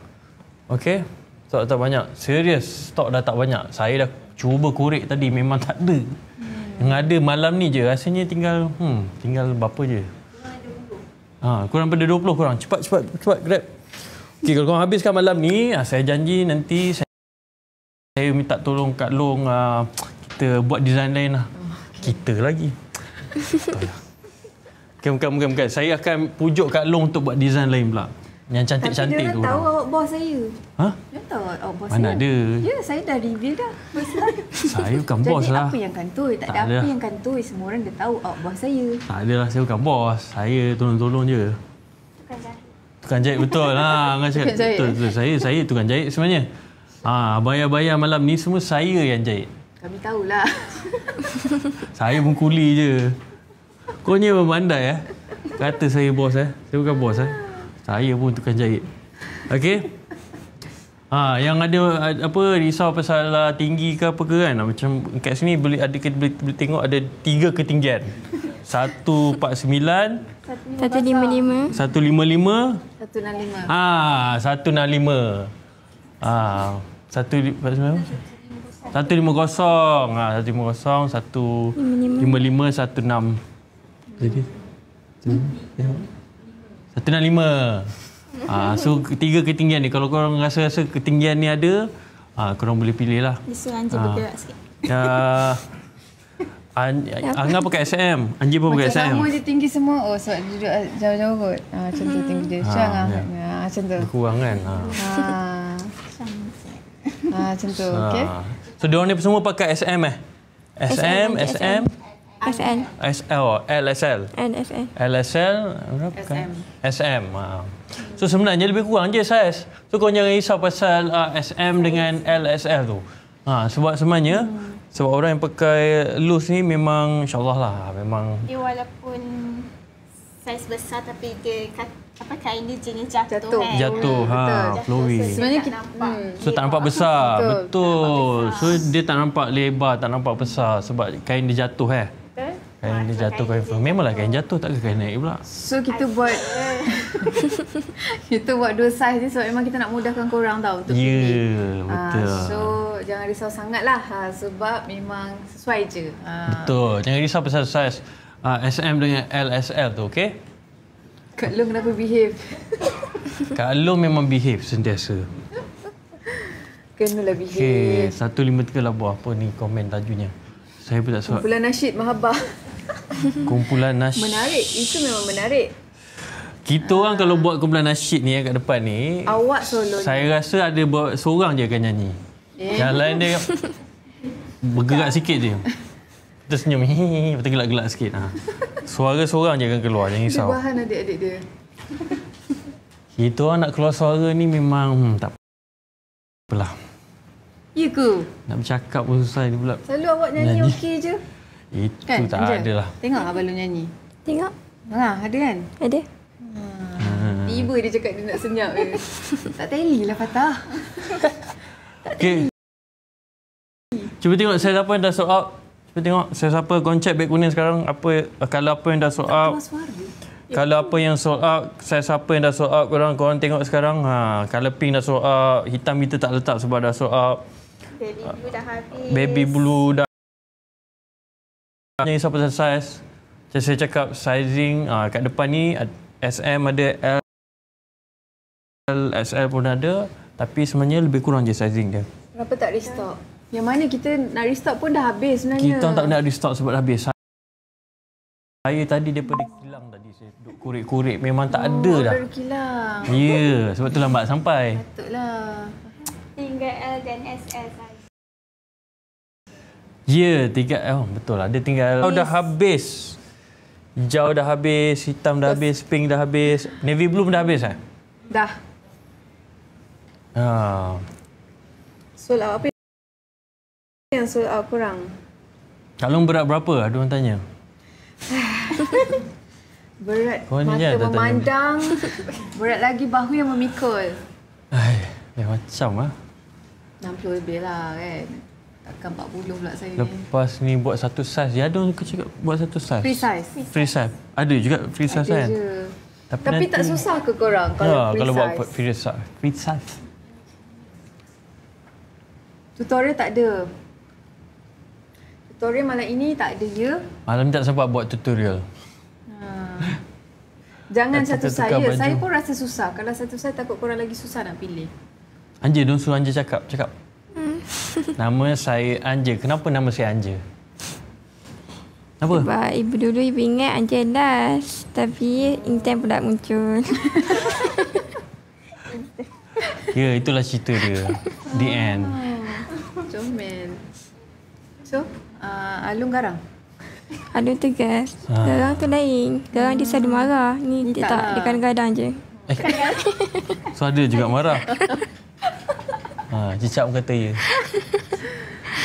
Okey. Stok tak banyak. Serius, stok dah tak banyak. Saya dah cuba korek tadi, memang tak ada. Yang ada malam ni je. Rasanya tinggal berapa je? Kurang pada 20 korang. Cepat grab. Okey, kalau korang habiskan malam ni, saya janji nanti saya minta tolong Kak Long kita buat design lain lah. Kita lagi. Bukan. Saya akan pujuk Kak Long untuk buat design lain pula. Yang cantik-cantik tu. Tapi dia tahu awak bos saya. Dia tahu awak bos saya. Mana ada. Ya, saya dah reveal dah. Saya bukan bos Jadi lah. apa yang kantoi? Tak ada apa yang kantoi. Semua orang dah tahu awak bos saya. Tak ada lah, saya bukan bos. Saya tolong-tolong je. Tukang jahit betul. Angah cakap betul. Saya tukang jahit sebenarnya. Abaya-abaya malam ni semua saya yang jahit. Kami tahulah. Saya pun kuli je. Kornya memandai Kata saya bos Saya bukan bos Saya pun tukang jahit. Okey. Yang ada apa risau pasal tinggi ke apa ke kan. Macam kat sini boleh tengok ada 3 ketinggian. 149, 155. 155, 165. 165. 150, 150, 155, 16. Jadi 165. So 3 ketinggian ni. Kalau korang rasa ketinggian ni ada, korang boleh pilih lah. Disuruh Anji bergerak sikit. Angah pakai SM. Anji pun pakai SM. Macam sama dia tinggi semua. Oh, sebab dia duduk jauh-jauh kot. Macam tu tinggi dia. Macam macam tu. Kurang kan. Macam tu. Okay. So diorang ni semua pakai SM SM, SM, SL. LSL. NSL. LSL berapa kan? SM. So sebenarnya lebih kurang je saiz. So kau jangan risau pasal SM dengan LSL tu. Sebab sebenarnya sebab orang yang pakai loose ni memang insya-Allah lah memang Dia walaupun saiz besar tapi dia kain dia jenis jatuh. Jatuh flowy. Sebenarnya kita nampak. So tak nampak besar. Betul. So dia tak nampak lebar, tak nampak besar sebab kain dia jatuh Kain dia jatuh kain. Memanglah kain jatuh, takkan kain naik pula. So kita buat kita buat 2 saiz ni sebab memang kita nak mudahkan korang tau untuk pilih. Betul. So jangan risau sangatlah sebab memang sesuai je. Betul. Jangan risau pasal saiz SM dengan LSL tu, okey? Kak Long kenapa behave? Kak Long memang behave sentiasa. Kenalah behave. Okey, 153 lah buah apa ni komen tajunya. Saya pun tak sebab. Kumpulan nasyid mahabbah. Kumpulan nasyid. Menarik. Itu memang menarik. Kita orang kalau buat kumpulan nasyid ni kat depan ni, Awak solo ni. saya rasa ada buat seorang je akan nyanyi. Yang lain dia bergerak sikit je. Kita senyum, lepas tu gelak-gelak sikit. Suara seorang je akan keluar, jangan risau. Dia bahan adik-adik dia. Kita orang nak keluar suara ni memang tak apalah. Ya ke? Nak bercakap pun susah ni pula. Selalu awak nyanyi okey je. Itu Kan? tak Anja? ada lah. Tengok abang Long nyanyi. Tengok. Ada kan? Ada. Tiba dia cakap dia nak senyap je. Tak teli lah Fatah. Okay. Cuba tengok saya siapa yang dah sold out. Cuba tengok saya siapa konsep beg kuning sekarang. Kalau apa yang dah sold out. Kalau apa yang sold out, saya siapa yang dah sold out. Korang tengok sekarang. Color pink dah sold out. Hitam kita tak letak sebab dah sold out. Baby blue dah habis. Baby blue dah. Jangan risau pasal saiz. Macam saya cakap sizing kat depan ni SM ada, LSL pun ada. Tapi sebenarnya lebih kurang je sizing dia. Kenapa tak restock? Yang mana kita nak restock pun dah habis sebenarnya. Kita tak nak restock sebab dah habis. Saya tadi daripada kilang tadi saya duduk korek-korek memang tak ada dah. Baru kilang. Ya, sebab tu lambat sampai. Patutlah. Tinggal L dan SL saja. Ya, betul lah. Dia tinggal dah habis. Hijau dah habis, hitam dah habis, pink dah habis, navy blue pun dah habis Dah. Sold out apa yang sold out korang? Kalau berat berapa? Ada orang tanya. Berat Korang ni mata jangan memandang. Berat lagi bahu yang memikul. Macam 60 lebih lah kan. Takkan 40 pula saya ni. Lepas ni buat satu saiz. Ya, ada orang cakap buat satu saiz. Free size. Free size. Ada juga free size Ada kan? je. Tapi nanti, tak susah ke korang kalau free kalau size? buat free size. Free size. Tutorial tak ada. Tutorial malam ini tak ada ya. Malam ni tak sempat buat tutorial. Jangan Tak satu tukar saya. baju. Saya pun rasa susah. Kalau satu saya takut korang lagi susah nak pilih. Anja, don't suruh Anja cakap. Nama saya Anja. Kenapa nama saya Anja? Apa? Sebab ibu dulu ibu ingat Anja last. Tapi Intan pula muncul. Ya, itulah cerita dia. The end. Comel. So, Alung garang? Alun tegas. Garang tu lain. Garang dia selalu marah. Ni dia tak. Dia kadang-kadang je. So ada juga marah. Cicak pun kata ya.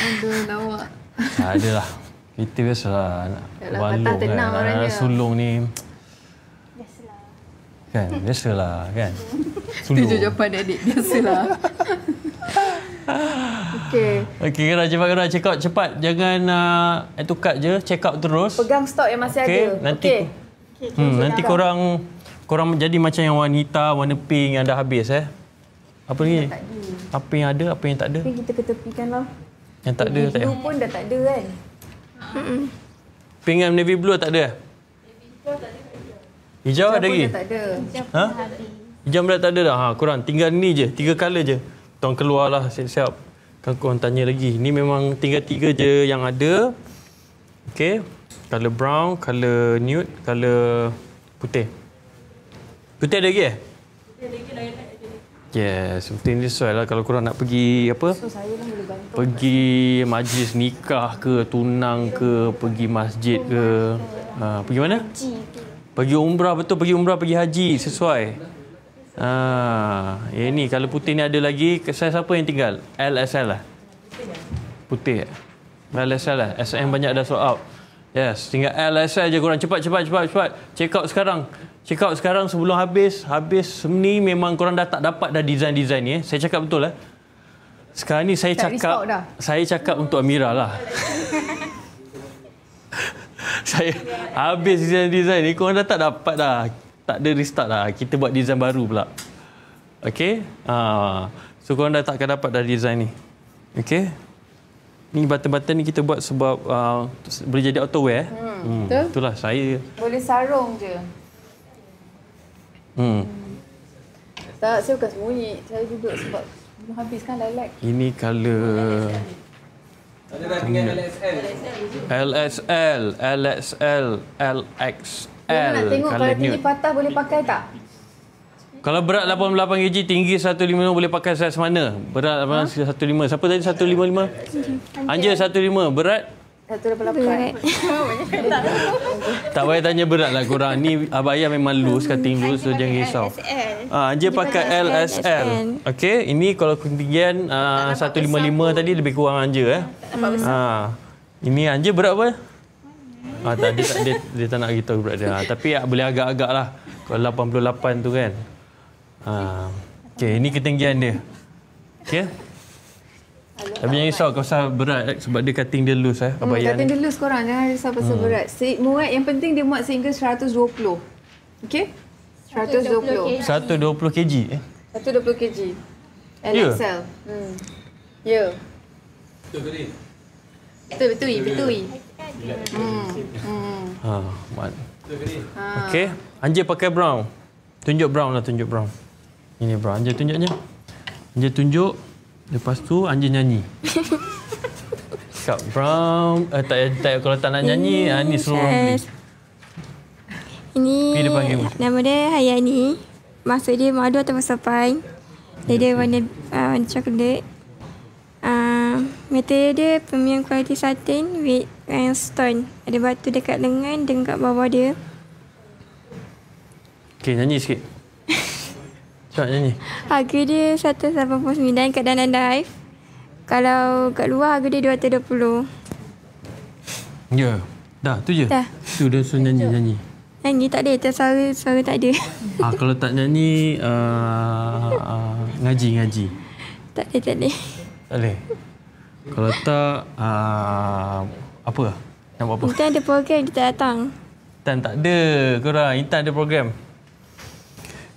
Aduh, lawak. Adalah. Kita biasalah nak Yalah, balong patah tenang kan. orangnya. Nak sulung ni. Biasalah. Kan, biasalah kan. Setuju jawapan adik. Biasalah. Okey. Okey, Kira cepat check out cepat. Jangan itu cut je, check out terus. Pegang stok yang masih Okey, ada. nanti nanti korang jadi macam yang warna hitam, warna pink yang dah habis Apa lagi? Apa yang ada, apa yang tak ada? Tapi kita ketepikan lah. Yang tak ada tak ada. Blue pun dah tak ada kan? Pink dan navy blue tak ada? Hijau ada lagi? Dah tak ada. Ha? Hijau dah tak ada dah. Korang tinggal ni je, 3 colour je. Tuan keluarlah siap-siap. Kan korang tanya lagi. Ni memang tinggal 3 je yang ada. Okey. Colour brown, colour nude, colour putih. Putih ada lagi Yes, putih ni sesuai lah kalau korang nak pergi apa? So saya lah boleh bantu. Pergi majlis nikah ke, tunang ke, pergi masjid ke. Pergi mana? Pergi umrah, betul, pergi umrah, pergi haji, sesuai. Ni kalau putih ni ada lagi, saiz apa yang tinggal? LSL lah. Putih. LSL lah. SM banyak dah sold out. Yes, tinggal LSL je korang. Cepat. Check out sekarang. Check out sekarang sebelum habis. Habis ni memang korang dah tak dapat dah design-design ni. Saya cakap betul Sekarang ni saya Tak restock dah. cakap untuk Amira lah. Saya habis design ni korang dah tak dapat dah. Tak ada restart dah. Kita buat design baru pula. Okey? So korang dah takkan dapat dah design ni. Okey? Ni button-button ni kita buat sebab boleh jadi auto wear. Betul? Itulah saya. Boleh sarung je. Tak, saya bukan sembunyi. Saya duduk sebab belum habis kan lilac. Ini colour Ada dah tinggal LSL. LSL, LXL. Dia nak tengok kalau colour tinggi nude. patah boleh pakai tak? Kalau berat 88 kg, tinggi 155 boleh pakai saiz mana? Berat 155. Siapa tadi 155? Anja 155. Berat? 188. Tak payah tanya berat lah korang. Ni Abang Ayah memang loose, cutting loose, so jangan risau. Anja pakai LSL. Okey, ini kalau ketinggian 155 tadi lebih kurang Anja Ini Anja berat apa? Tak, dia tak nak kita berat dia. Tapi boleh agak-agak lah. Kalau 88 tu kan. Okey, ini ketinggian dia. Okey. Tapi jangan risau pasal berat sebab dia cutting dia loose Abang Ayah Cutting ni. dia loose korang. Jangan risau pasal berat. Muat yang penting dia muat sehingga 120. Okey? 120. 120 kg 120 kg. Ya? LXL. Ya. Betul. Betul. Mat. Okey, Anja pakai brown. Tunjuk brown. Ini brown. Anja tunjuk je. Anja tunjuk. Lepas tu Anja nyanyi. Cakap brown. Tak kalau tak nak nyanyi, ni suruh orang beli. Ini Dia panggil macam. nama dia Hayani. Maksud dia madu atau sopan. Dia ada warna coklat. Material dia premium quality satin with stone. Ada batu dekat lengan dan kat bawah dia. Okey, nyanyi sikit. Cepat nyanyi. Harga dia 189 kat Danang Dive. Kalau kat luar harga dia 220. Ya. Dah, tu je. Dah. Tu dia suruh nyanyi. Nyanyi tak ada, suara tak ada. Kalau tak nyanyi ngaji. Tak ada. Tak boleh. Kalau tak apa? Nak buat apa? Kita ada program kita datang. Intan tak ada korang. Intan ada program.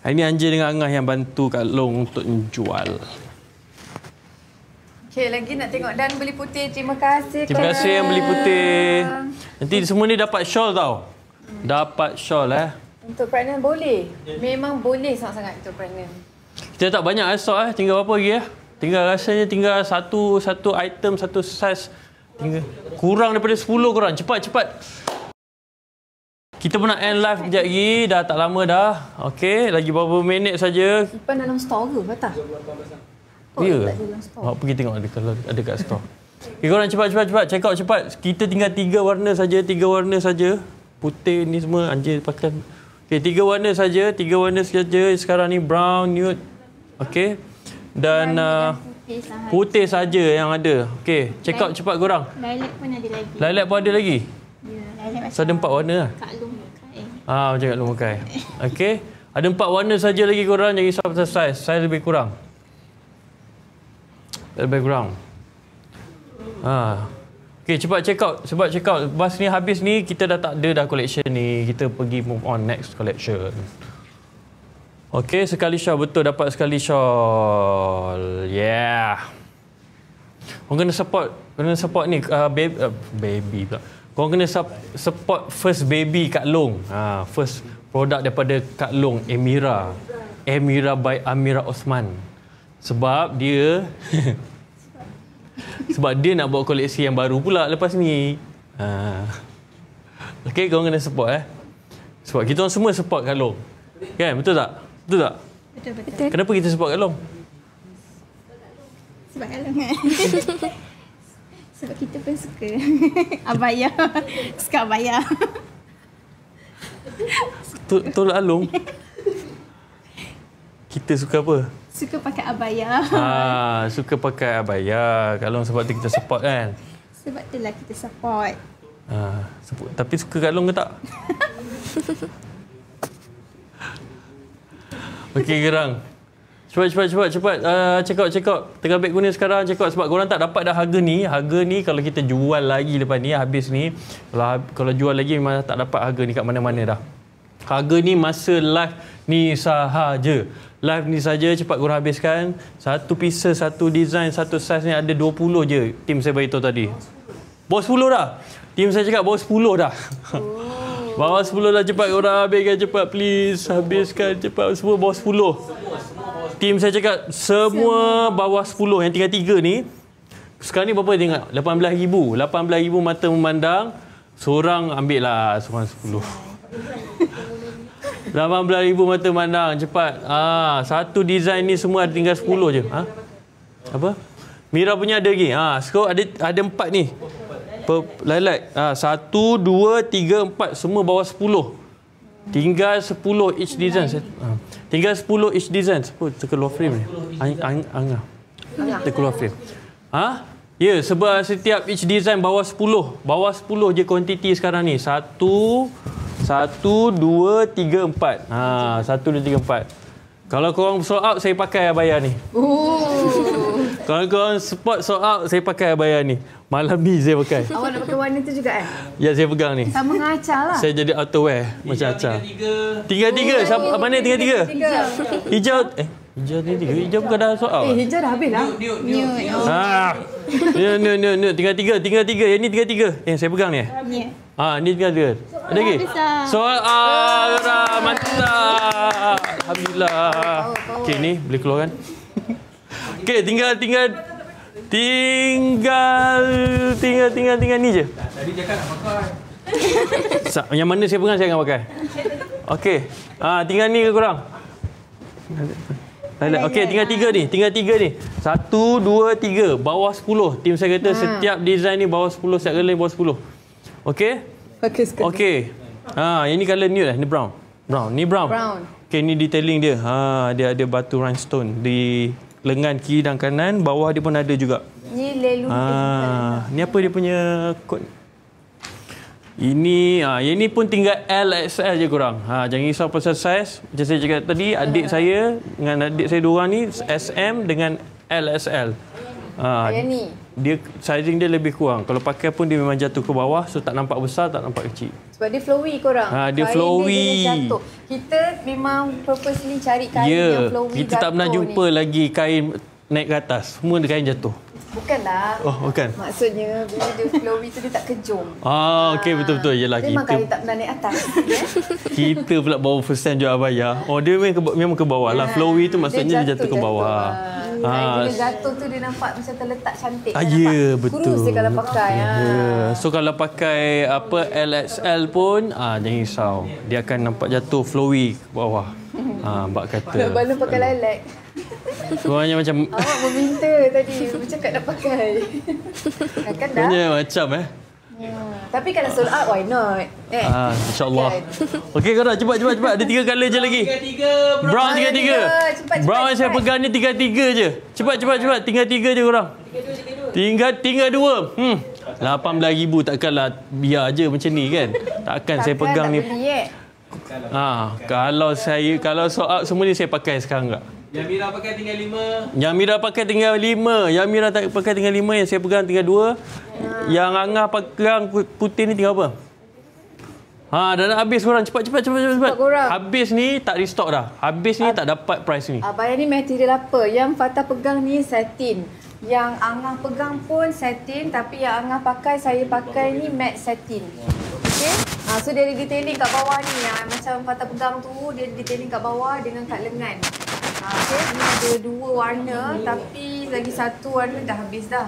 Hari ni Anja dengan Angah yang bantu Kak Long untuk menjual. Okey, lagi nak tengok Dan beli putih. Terima kasih. Terima kasih yang beli putih. Nanti semua ni dapat shawl tau. Dapat shawl Untuk pregnant boleh. Memang boleh sangat-sangat untuk pregnant. Kita tak banyak stok Tinggal berapa lagi Tinggal rasanya tinggal satu item, satu size. Tinggal kurang daripada 10 korang. Cepat. Kita pun nak end live kejap lagi. Dah tak lama dah. Okey, lagi beberapa minit saja. Ipan dalam store ke? Patah? Ya. tak ada dalam store. Pergi tengok kalau ada kat store. Okay, korang cepat. Check out cepat. Kita tinggal 3 warna saja. Putih ni semua Anja pakai. Okey, 3 warna saja. Sekarang ni brown, nude. Okey. Dan putih sahaja. Putih saja yang ada. Okey, check out cepat korang. Lilac pun ada lagi. Lilac pun ada lagi. Ya, lilac So ada 4 warna lah. Kak Long pakai. Macam kat Long pakai. Okey. Ada 4 warna saja lagi korang. Jangan risau pasal saiz. Saiz lebih kurang. Lebih kurang. Okey, cepat check out. Sebab check out. Bas ni habis ni, kita dah tak ada dah collection ni. Kita pergi move on next collection. Okey, sekali shawl. Betul, dapat sekali shawl. Yeah. Korang kena support ni baby pula. Korang kena support first baby Kak Long. First produk daripada Kak Long, Emira by Amira Osman. Sebab dia sebab dia nak buat koleksi yang baru pula lepas ni. Okey, korang kena support Sebab kita orang semua support Kak Long. Kan, betul tak? Betul tak? Betul. Kenapa kita support Kak Long? Sebab Kak Long kan. Sebab kita pun suka abaya. Suka abaya. Tolak Along. Kita suka apa? Suka pakai abaya. Suka pakai abaya. Kak Long, sebab tu kita support kan? Sebab itulah kita support. Tapi suka Kak Long ke tak? Okey, gerang. Cepat. Check out. Tengah beg guna sekarang, check out. Sebab korang tak dapat dah harga ni. Harga ni kalau kita jual lagi lepas ni, habis ni. Kalau jual lagi memang tak dapat harga ni kat mana-mana dah. Harga ni masa live ni sahaja. Live ni saja, cepat korang habiskan. Satu pieces, satu design, satu size ni ada 20 je. Tim saya beritahu tadi. Bawa 10 dah. Tim saya cakap bawa 10 dah. Bawa 10 dah, cepat korang habiskan cepat please. Habiskan cepat semua bawa 10. Tim saya cakap semua bawah 10. Yang tinggal 3 ni. Sekarang ni berapa tengok? 18,000. 18,000 mata memandang. Seorang ambil lah. Seorang 10. 18,000 mata memandang. Cepat. Satu design ni semua ada tinggal 10 je. Apa? Mira punya ada lagi. So ada 4 ni. Lilac. 1, 2, 3, 4. Semua bawah 10. Tinggal 10 each design. Tinggal 10 each design. Terkeluar frame ni. Terkeluar frame. Ya, sebab setiap each design bawah 10. Bawah 10 je kuantiti sekarang ni. 1, 2, 3, 4. 1, 2, 3, 4. Kalau korang sold out, saya pakai abaya ni. Kalau korang support sold out, saya pakai abaya ni. Malam ni saya pakai. Awak nak pakai warna tu juga Ya, saya pegang ni. Sama dengan Acar lah. Saya jadi outerwear macam Acar. Tinggal 3. Siapa mana tinggal 3? Hijau. Hijau ni 3. Hijau bukan dah sold out. Hijau dah habis lah. New. Tinggal 3. Yang ni tinggal 3. Saya pegang ni. Ni tinggal 3. Ada lagi? Sold out. Mantap. Alhamdulillah. Okey, ni boleh keluarkan. Okey, tinggal ni je. Tadi cakap nak pakai. Yang mana saya pegang saya akan pakai. Okey. Tinggal ni ke korang? Okey, tinggal 3 ni. 1, 2, 3. Bawah 10. Tim saya kata setiap design ni bawah 10. Setiap kali bawah 10. Okey? Okey. Yang ni colour nude Ni brown. Ni brown. Okey, ni detailing dia. Dia ada batu rhinestone di lengan kiri dan kanan. Bawah dia pun ada juga. Ni lelu. Ni apa dia punya kod? Ini yang ni pun tinggal LXL je korang. Jangan risau pasal saiz. Macam saya cakap tadi, adik saya dengan adik saya dua orang ni SM dengan LXL. Yang ni. Dia sizing dia lebih kurang. Kalau pakai pun dia memang jatuh ke bawah, so tak nampak besar, tak nampak kecil. Sebab dia flowy korang. Dia kain flowy. Dia jatuh. Kita memang purposely cari kain yang flowy. Kita tak pernah jumpa ni. lagi kain naik ke atas. Semua kain jatuh. Bukanlah. Bukan. Maksudnya bila dia flowy tu dia tak kejung. Okey, betul-betul. Yelah, memang kita kain tak pernah naik atas. kita pula bawa first time jual abaya. Dia memang ke bawah lah. Flowy tu maksudnya dia jatuh ke bawah. Bila jatuh tu dia nampak macam terletak cantik. Ya, betul. Kurus dia kalau pakai. So kalau pakai LXL pun jangan risau. Dia akan nampak jatuh flowy ke bawah. Mbak kata. Baru pakai lilac. Korangnya macam awak meminta tadi. Bercakap nak pakai. Kan dah. Korangnya macam Tapi kalau sold out, why not? InsyaAllah. Kan? Okey korang, cepat. Ada 3 colour je lagi. Brown 3. Cepat. Brown yang saya pegang ni 3 je. Cepat. Tinggal 3 je korang. Tinggal 2. 18,000 takkanlah biar je macam ni kan. Takkan saya pegang ni. Kalau sold out semua ni saya pakai sekarang tak? Yang Mira pakai tinggal 5. Yang Mira pakai tinggal 5. Yang Mira tak pakai tinggal 5. Yang saya pegang tinggal 2. Yang Angah pegang putih ni tinggal apa? Dah nak habis korang. Cepat. Habis ni tak restock dah. Habis ni tak dapat price ni. Abang ni material apa? Yang Fatah pegang ni satin. Yang Angah pegang pun satin. Tapi yang Angah pakai, saya pakai ni matte satin. Okay? So dia ada detailing kat bawah ni. Yang macam Fatah pegang tu, dia ada detailing kat bawah dengan kat lengan. Okay, ni ada 2 warna tapi lagi 1 warna dah habis dah.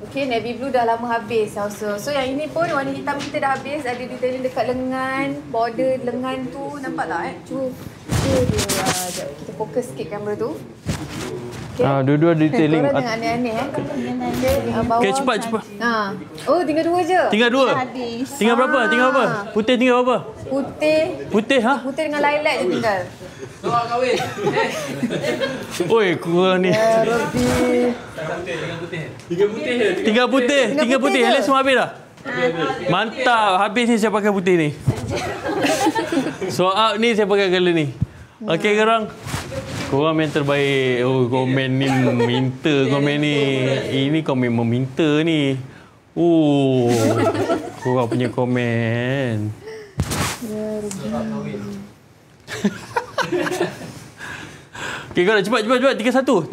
Okay, navy blue dah lama habis also. So yang ini pun warna hitam kita dah habis. Ada detailing dekat lengan, border lengan tu. Nampak tak Cuba dia. Sekejap, kita fokus sikit kamera tu. Okay. Dua-dua detailing. Korang jangan aneh-aneh Okay, cepat. Oh, tinggal 2 je. Tinggal 2. Habis. Tinggal berapa? Putih tinggal berapa? Putih Putih dengan lilac je tinggal. Soal kahwin. Oi, kurang ni. Tinggal putih. Helai semua habis dah? Mantap. Habis ni saya pakai putih ni. Soal ni saya pakai colour ni. Okey korang. Korang yang terbaik. Komen ni minta komen ni. Ini komen meminta ni. Korang punya komen. Okey korang cepat. Tinggal satu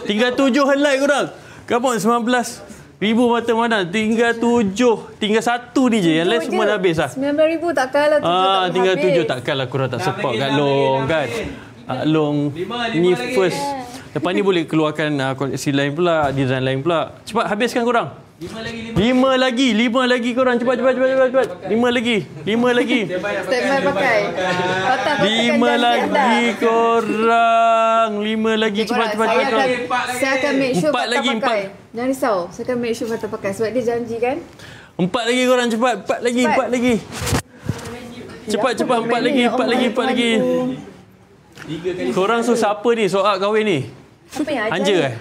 Tinggal 7 helai korang. Come on 19,000 mata mana. Tinggal 7. Tinggal 1 ni je. Yang lain semua dah habis lah. 19,000 takkanlah 7 tak tinggal habis. 7 takkanlah korang tak support kat Long kan. Long ni first. Lepas ni boleh keluarkan koleksi lain pula, design lain pula. Cepat habiskan korang. 5 lagi korang. Cepat. 5 lagi. Standby pakai. Patah 5 lagi korang. 5 lagi. Cepat. Saya akan make sure 4 Patah lagi, pakai. Jangan risau. Saya akan make sure Patah pakai. Sebab dia janji kan. 4 lagi korang. Cepat. 4 lagi. Cepat. 4 lagi. Korang siapa ni soal kahwin ni? Apa yang ajar?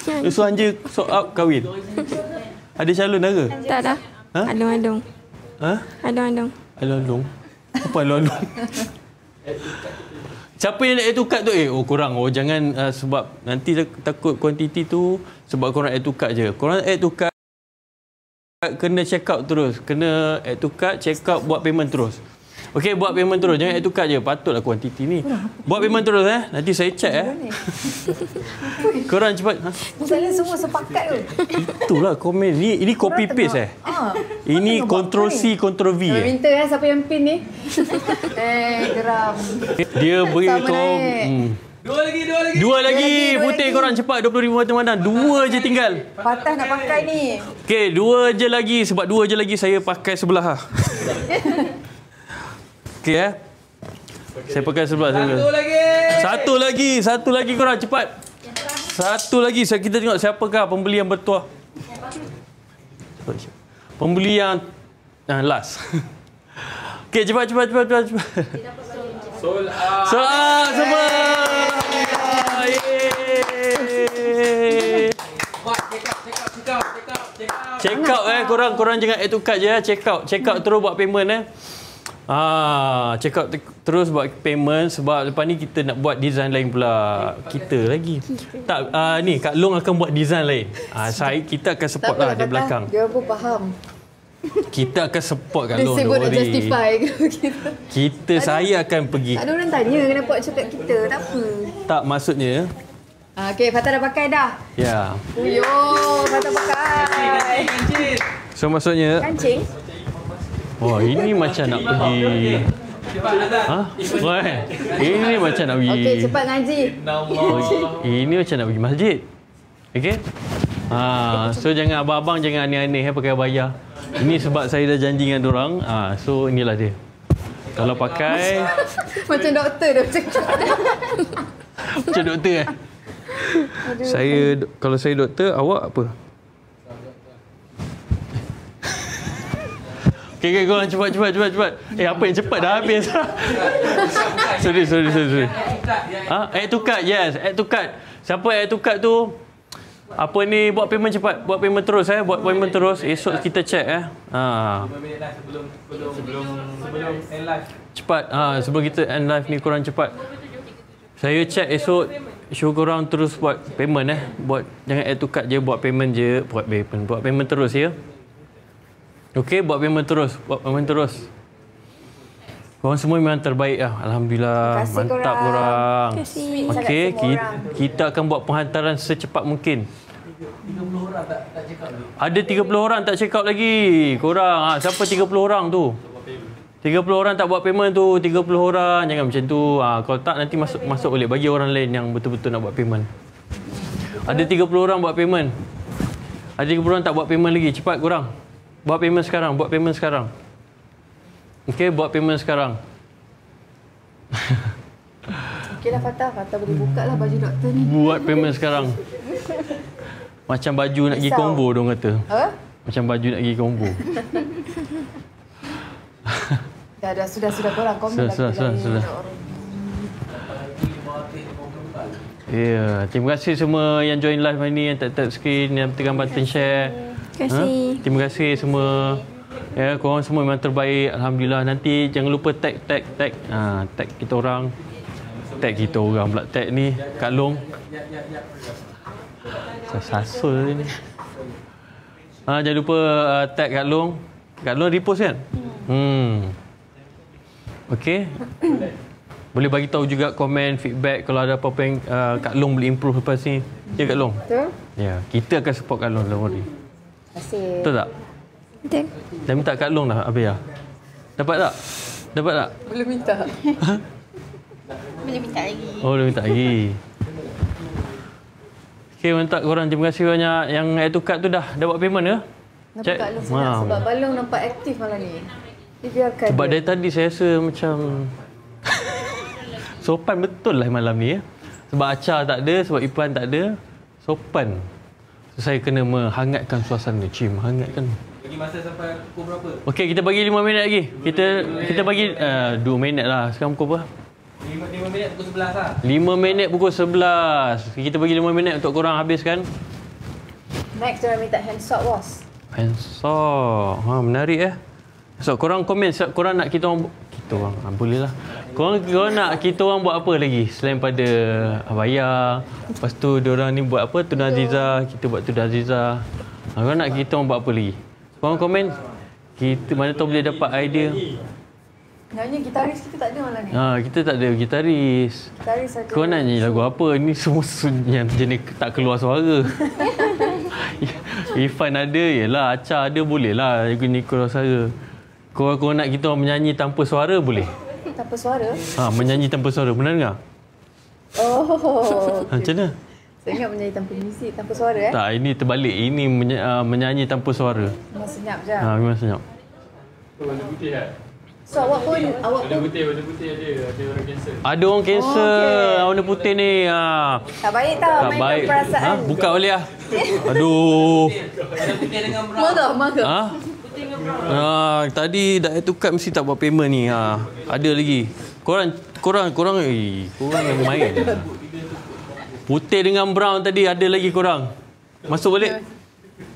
Anja Anja soal kahwin. Ada calon dah ke? Tak dah. Alung-alung. Alung-alung. Apa alung-alung? Siapa yang nak add to cart tu? Korang. Jangan sebab nanti takut kuantiti tu sebab korang add to cart je. Korang add to cart kena check out terus. Kena add to cart, check out, buat payment terus. Okey, buat payment terus. Jangan add to cart je. Patutlah kuantiti ni. Buat payment terus Nanti saya check Korang cepat. Misalnya semua sepakat tu. Itulah komen. Ini copy paste Ini Ctrl C, Ctrl V Minta siapa yang pin ni. Geram. Dia beri Dua lagi. Putih lagi. korang cepat. 20,000 mata mana. 2 je tinggal. Patah nak pakai ni. Okey, 2 je lagi. Sebab 2 je lagi saya pakai sebelah. Okey Saya pakai sebelah. Satu lagi korang cepat. Satu lagi. Kita tengok siapakah pembeli yang bertuah. Pembeli yang last. Okey, cepat. Soal semua. Check out korang jangan add to cart je. Check out terus buat payment check out terus buat payment sebab lepas ni kita nak buat design lain pula. Kita lagi. Tak ni Kak Long akan buat design lain. Kita akan support lah di belakang. Dia pun faham. Kita akan support Kak Long. Dia sibuk nak justify saya akan pergi. Tak ada orang tanya kenapa cakap kita. Tak apa. Tak maksudnya. Okey, Fatah dah pakai dah. Ya. Fatah pakai. So maksudnya. Kancing. Ini macam nak pergi. Ini macam nak pergi. Okey, cepat ngaji. Ini macam nak pergi masjid. Okey? So jangan abang-abang jangan aneh-aneh pakai bayar. Ini sebab saya dah janji dengan dorang. So inilah dia. Kalau pakai macam doktor dah cakap. Macam doktor Kalau saya doktor, awak apa? Okay, korang cepat. Apa yang cepat dah habis. Sorry. Add to cart, yes. Add to cart. Siapa add to cart tu? Apa ni, buat payment cepat. Buat payment terus Buat payment terus. Esok kita check 5 minit lah sebelum end live. Cepat. Sebelum kita end live ni korang cepat. Saya check esok. Show korang terus buat payment Buat, jangan add to cart je, buat payment je. Buat payment terus ya. Okey, buat payment terus. Korang semua memang terbaik Alhamdulillah. Mantap korang. Terima kasih. Okey, kita akan buat penghantaran secepat mungkin. 30 orang tak check out. Ada 30 orang tak check out lagi. Korang, siapa 30 orang tu? 30 orang tak buat payment tu, 30 orang. Jangan macam tu. Kalau tak nanti masuk balik, bagi orang lain yang betul-betul nak buat payment. Ada 30 orang buat payment. Ada 30 orang tak buat payment lagi. Cepat korang. Buat payment sekarang. Okey, buat payment sekarang. Okeylah Fatah boleh buka lah baju doktor ni. Buat payment sekarang. Macam baju nak pergi combo diorang kata. Macam baju nak pergi combo. Dah sudah korang komen Sudah. Ya, terima kasih semua yang join live hari ni, yang tap screen, yang tekan button share. Terima kasih. Terima kasih semua. Ya, korang semua memang terbaik. Alhamdulillah. Nanti jangan lupa tag. Tag kita orang. Tag kita orang pula. Tag ni Kak Long. Sasul ni. Jangan lupa tag Kak Long. Kak Long repost kan? Okey. Boleh bagi tahu juga komen, feedback kalau ada apa-apa yang Kak Long boleh improve lepas ni. Ya Kak Long? Betul? Ya, kita akan support Kak Long dalam hari. Terima kasih. Betul tak? Betul. Dah minta Kak Long dah, Abia. Dapat tak? Belum minta. Boleh minta lagi. Oh, dah minta lagi. Okey, mantap korang. Terima kasih banyak. Yang add to cart tu dah buat payment ke? Nampak Kak Long senang sebab Balong nampak aktif malam ni. Biarkan Sebab dia. dari tadi saya rasa macam sopan betul lah malam ni Sebab Acar tak ada, sebab Ipan tak ada. Sopan. So, saya kena menghangatkan suasana. Menghangatkan. Bagi masa sampai pukul berapa? Okey, kita bagi 5 minit lagi. Kita bagi 2 minit lah. Sekarang pukul apa? 5 minit pukul 11 lah. 5 minit pukul 11. Kita bagi 5 minit untuk korang habiskan. Next dia minta hand sock was. Handsok. Menarik So, korang komen. Korang nak kita orang boleh lah. Korang nak kita orang buat apa lagi selain pada Abaya. Lepas tu diorang ni buat apa? Tun Aziza. Kita buat Tun Aziza. Korang nak kita orang buat apa lagi? Korang komen. Kita mana tahu boleh dapat idea. Nyanyi gitaris kita tak ada malam ni. Kita tak ada gitaris. Gitaris ada. Kau nak nyanyi lagu apa? Ni semua yang jenis tak keluar suara. Irfan ada, yelah. Acar ada, boleh lah. Lagu ni keluar suara. Kau nak kita orang menyanyi tanpa suara, boleh? Tanpa suara? Menyanyi tanpa suara. Pernah dengar? Oh. Macam mana? Saya ingat menyanyi tanpa muzik, tanpa suara Tak, ini terbalik. Ini menyanyi tanpa suara. Memang senyap je. Memang senyap. Warna putih tak? So awak pun Warna putih ada orang cancel. Ada orang cancel. Warna putih ni. tak baik tau Tak mainkan baik. perasaan. Buka balik lah. Aduh. Warna putih dengan brown. Marah. Tadi dah add to cart mesti tak buat payment ni. Ada lagi. Korang yang main. Putih dengan brown tadi ada lagi korang. Masuk balik.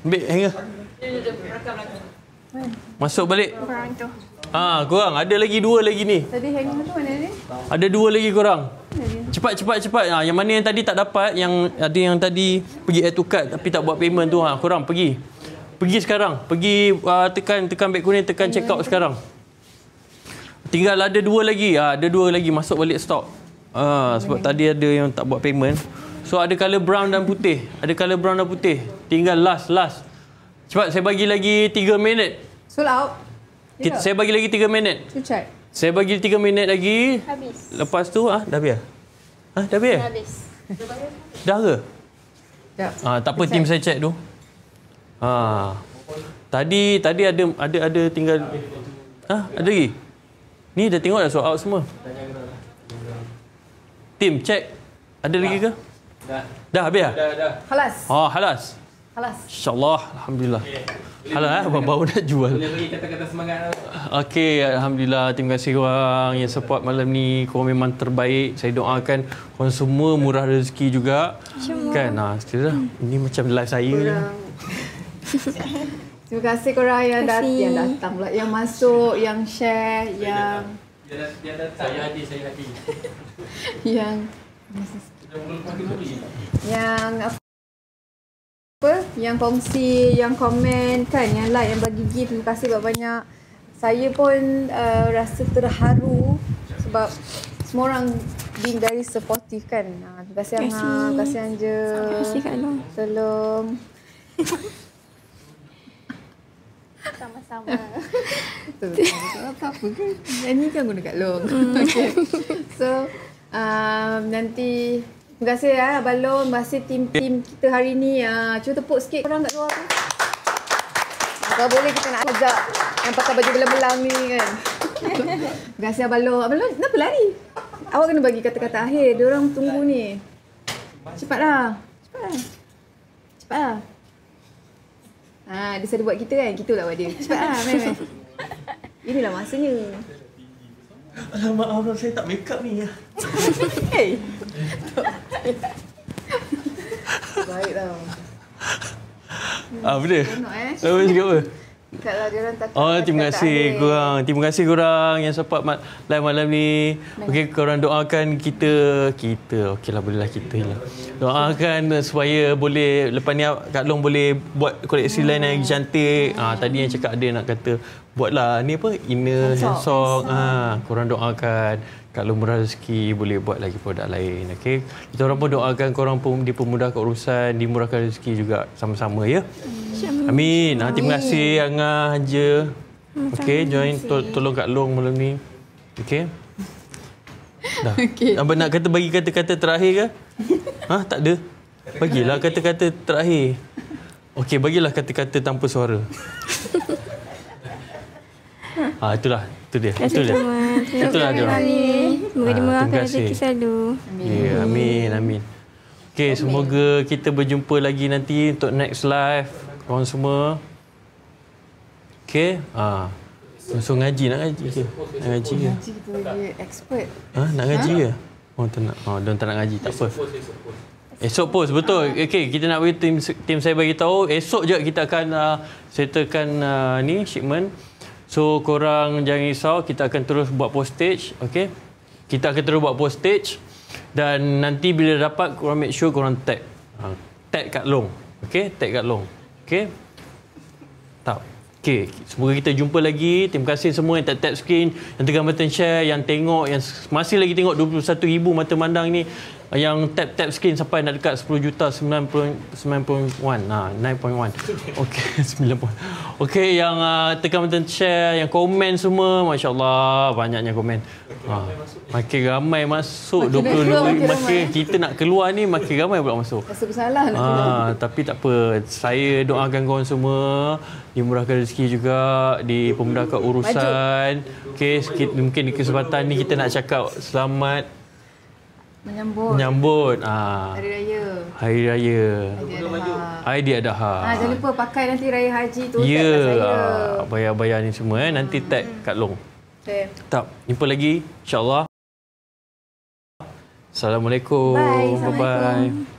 Ambil hanger. Masuk balik. Brown tu. Korang ada lagi 2 lagi ni. Tadi hanger tu mana ni? Ada 2 lagi korang. Cepat. Yang mana yang tadi tak dapat, yang ada yang tadi pergi add to cart tapi tak buat payment tu, korang pergi. Pergi sekarang. Pergi tekan beg kuning, tekan check out sekarang. Tinggal ada 2 lagi. Ada 2 lagi masuk balik stok. Sebab tadi ada yang tak buat payment. So ada colour brown dan putih. Tinggal last. Cepat, saya bagi lagi 3 minit. Sold out. Saya bagi lagi 3 minit. Check. Saya bagi 3 minit lagi. Habis. Lepas tu dah habis. Dah habis? Habis. Dah ke? Sekejap. Tak apa, tim saya check tu. Tadi ada tinggal. Ada lagi? Ni dah tengok dah sold out semua. Tim check. Ada lagi ke? Dah. Dah habis dah? Dah. Halas. Halas. Halas. InsyaAllah. Alhamdulillah. Halal baru nak jual. Boleh bagi kata-kata semangat. Okey, Alhamdulillah. Terima kasih korang yang support malam ni. Korang memang terbaik. Saya doakan korang semua murah rezeki juga. Kan? Ini macam live saya. Terima kasih korang yang datang pula. Yang masuk, yang share, yang... Dia datang. Saya hati. yang yang kongsi, yang komen kan, yang like, yang bagi gift. Terima kasih banyak-banyak. Saya pun rasa terharu sebab semua orang being very supportive kan. Terima kasih Angah, terima kasih Anja. Terima kasih Kak Long. Tolong. Sama-sama. Apa kan? Yang ni kan guna Kak Long. Okay. So, nanti terima kasih Abang Long, terima kasih tim kita hari ni. Cuba tepuk sikit korang kat luar tu. Kalau boleh kita nak ajak yang pakai baju belang-belang ni kan. Terima kasih Abang Long. Abang Long, kenapa lari? Awak kena bagi kata-kata akhir. Diorang tunggu ni. Cepatlah. Dia selalu buat kita kan. Kita lah buat dia. Cepatlah, main. Inilah masanya. Alamak, Allah, saya tak make up ni. Hey. Baik tau. Benda? Tengok Apa cakap apa? Kalau diorang tak Terima kasih korang. Terima kasih korang yang support live malam ni. Okey, korang doakan kita. Okeylah, bolehlah kita lah. Doakan supaya boleh lepas ni Kak Long boleh buat koleksi lain yang lagi cantik. Tadi yang cakap ada nak kata buatlah ni apa? Inner handsok. Korang doakan Kak Long murah rezeki, boleh buat lagi produk lain. Okey. Kita orang pun doakan korang pun dipermudahkan urusan, dimurahkan rezeki juga sama-sama ya. Amin. Terima kasih Angah, Anja. Okey, join tolong Kak Long malam ni. Okey. Dah. Abang nak bagi kata-kata terakhir ke? Tak ada. Bagilah kata-kata terakhir. Okey, bagilah kata-kata tanpa suara. Itulah. Itu dia. Itulah dia. Semoga dimurahkan rezeki selalu. Ya, amin. Okey, semoga kita berjumpa lagi nanti untuk next live. Korang semua. Okey. Langsung ngaji. Nak ngaji ke? Nak ngaji ke? Ngaji kita lagi expert. Nak ngaji ke? Tak nak. Diorang tak nak ngaji. Tak apa. Esok post. Betul. Okey, kita nak bagi tim saya bagi tahu. Esok je kita akan settlekan ni shipment. So korang jangan risau, kita akan terus buat postage, okey? Kita akan terus buat postage dan nanti bila dapat korang make sure korang tag. Tag Kak Long. Okey, tag Kak Long. Okey? Tak. Okey, semoga kita jumpa lagi. Terima kasih semua yang tap screen, yang tekan button share, yang tengok, yang masih lagi tengok 21,000 mata mandang ni, yang tap screen sampai nak dekat 10 juta 9.1. 9.1. Okey, 9. Okey, yang tekan button share, yang komen semua, masya-Allah banyaknya komen. Makin ramai masuk 22. Makin kita nak keluar ni makin ramai pula masuk. Rasa bersalah nak keluar. Tapi tak apa. Saya doakan korang semua dimurahkan rezeki juga, dipermudahkan urusan. Okey, mungkin di kesempatan ni kita nak cakap selamat menyambut Hari Raya Adha. Jangan lupa pakai nanti Raya Haji tu. Ya, bayar-bayar ni semua nanti tag Kak Long. Okay. Tak, jumpa lagi insya-Allah. Assalamualaikum. Bye. Bye-bye.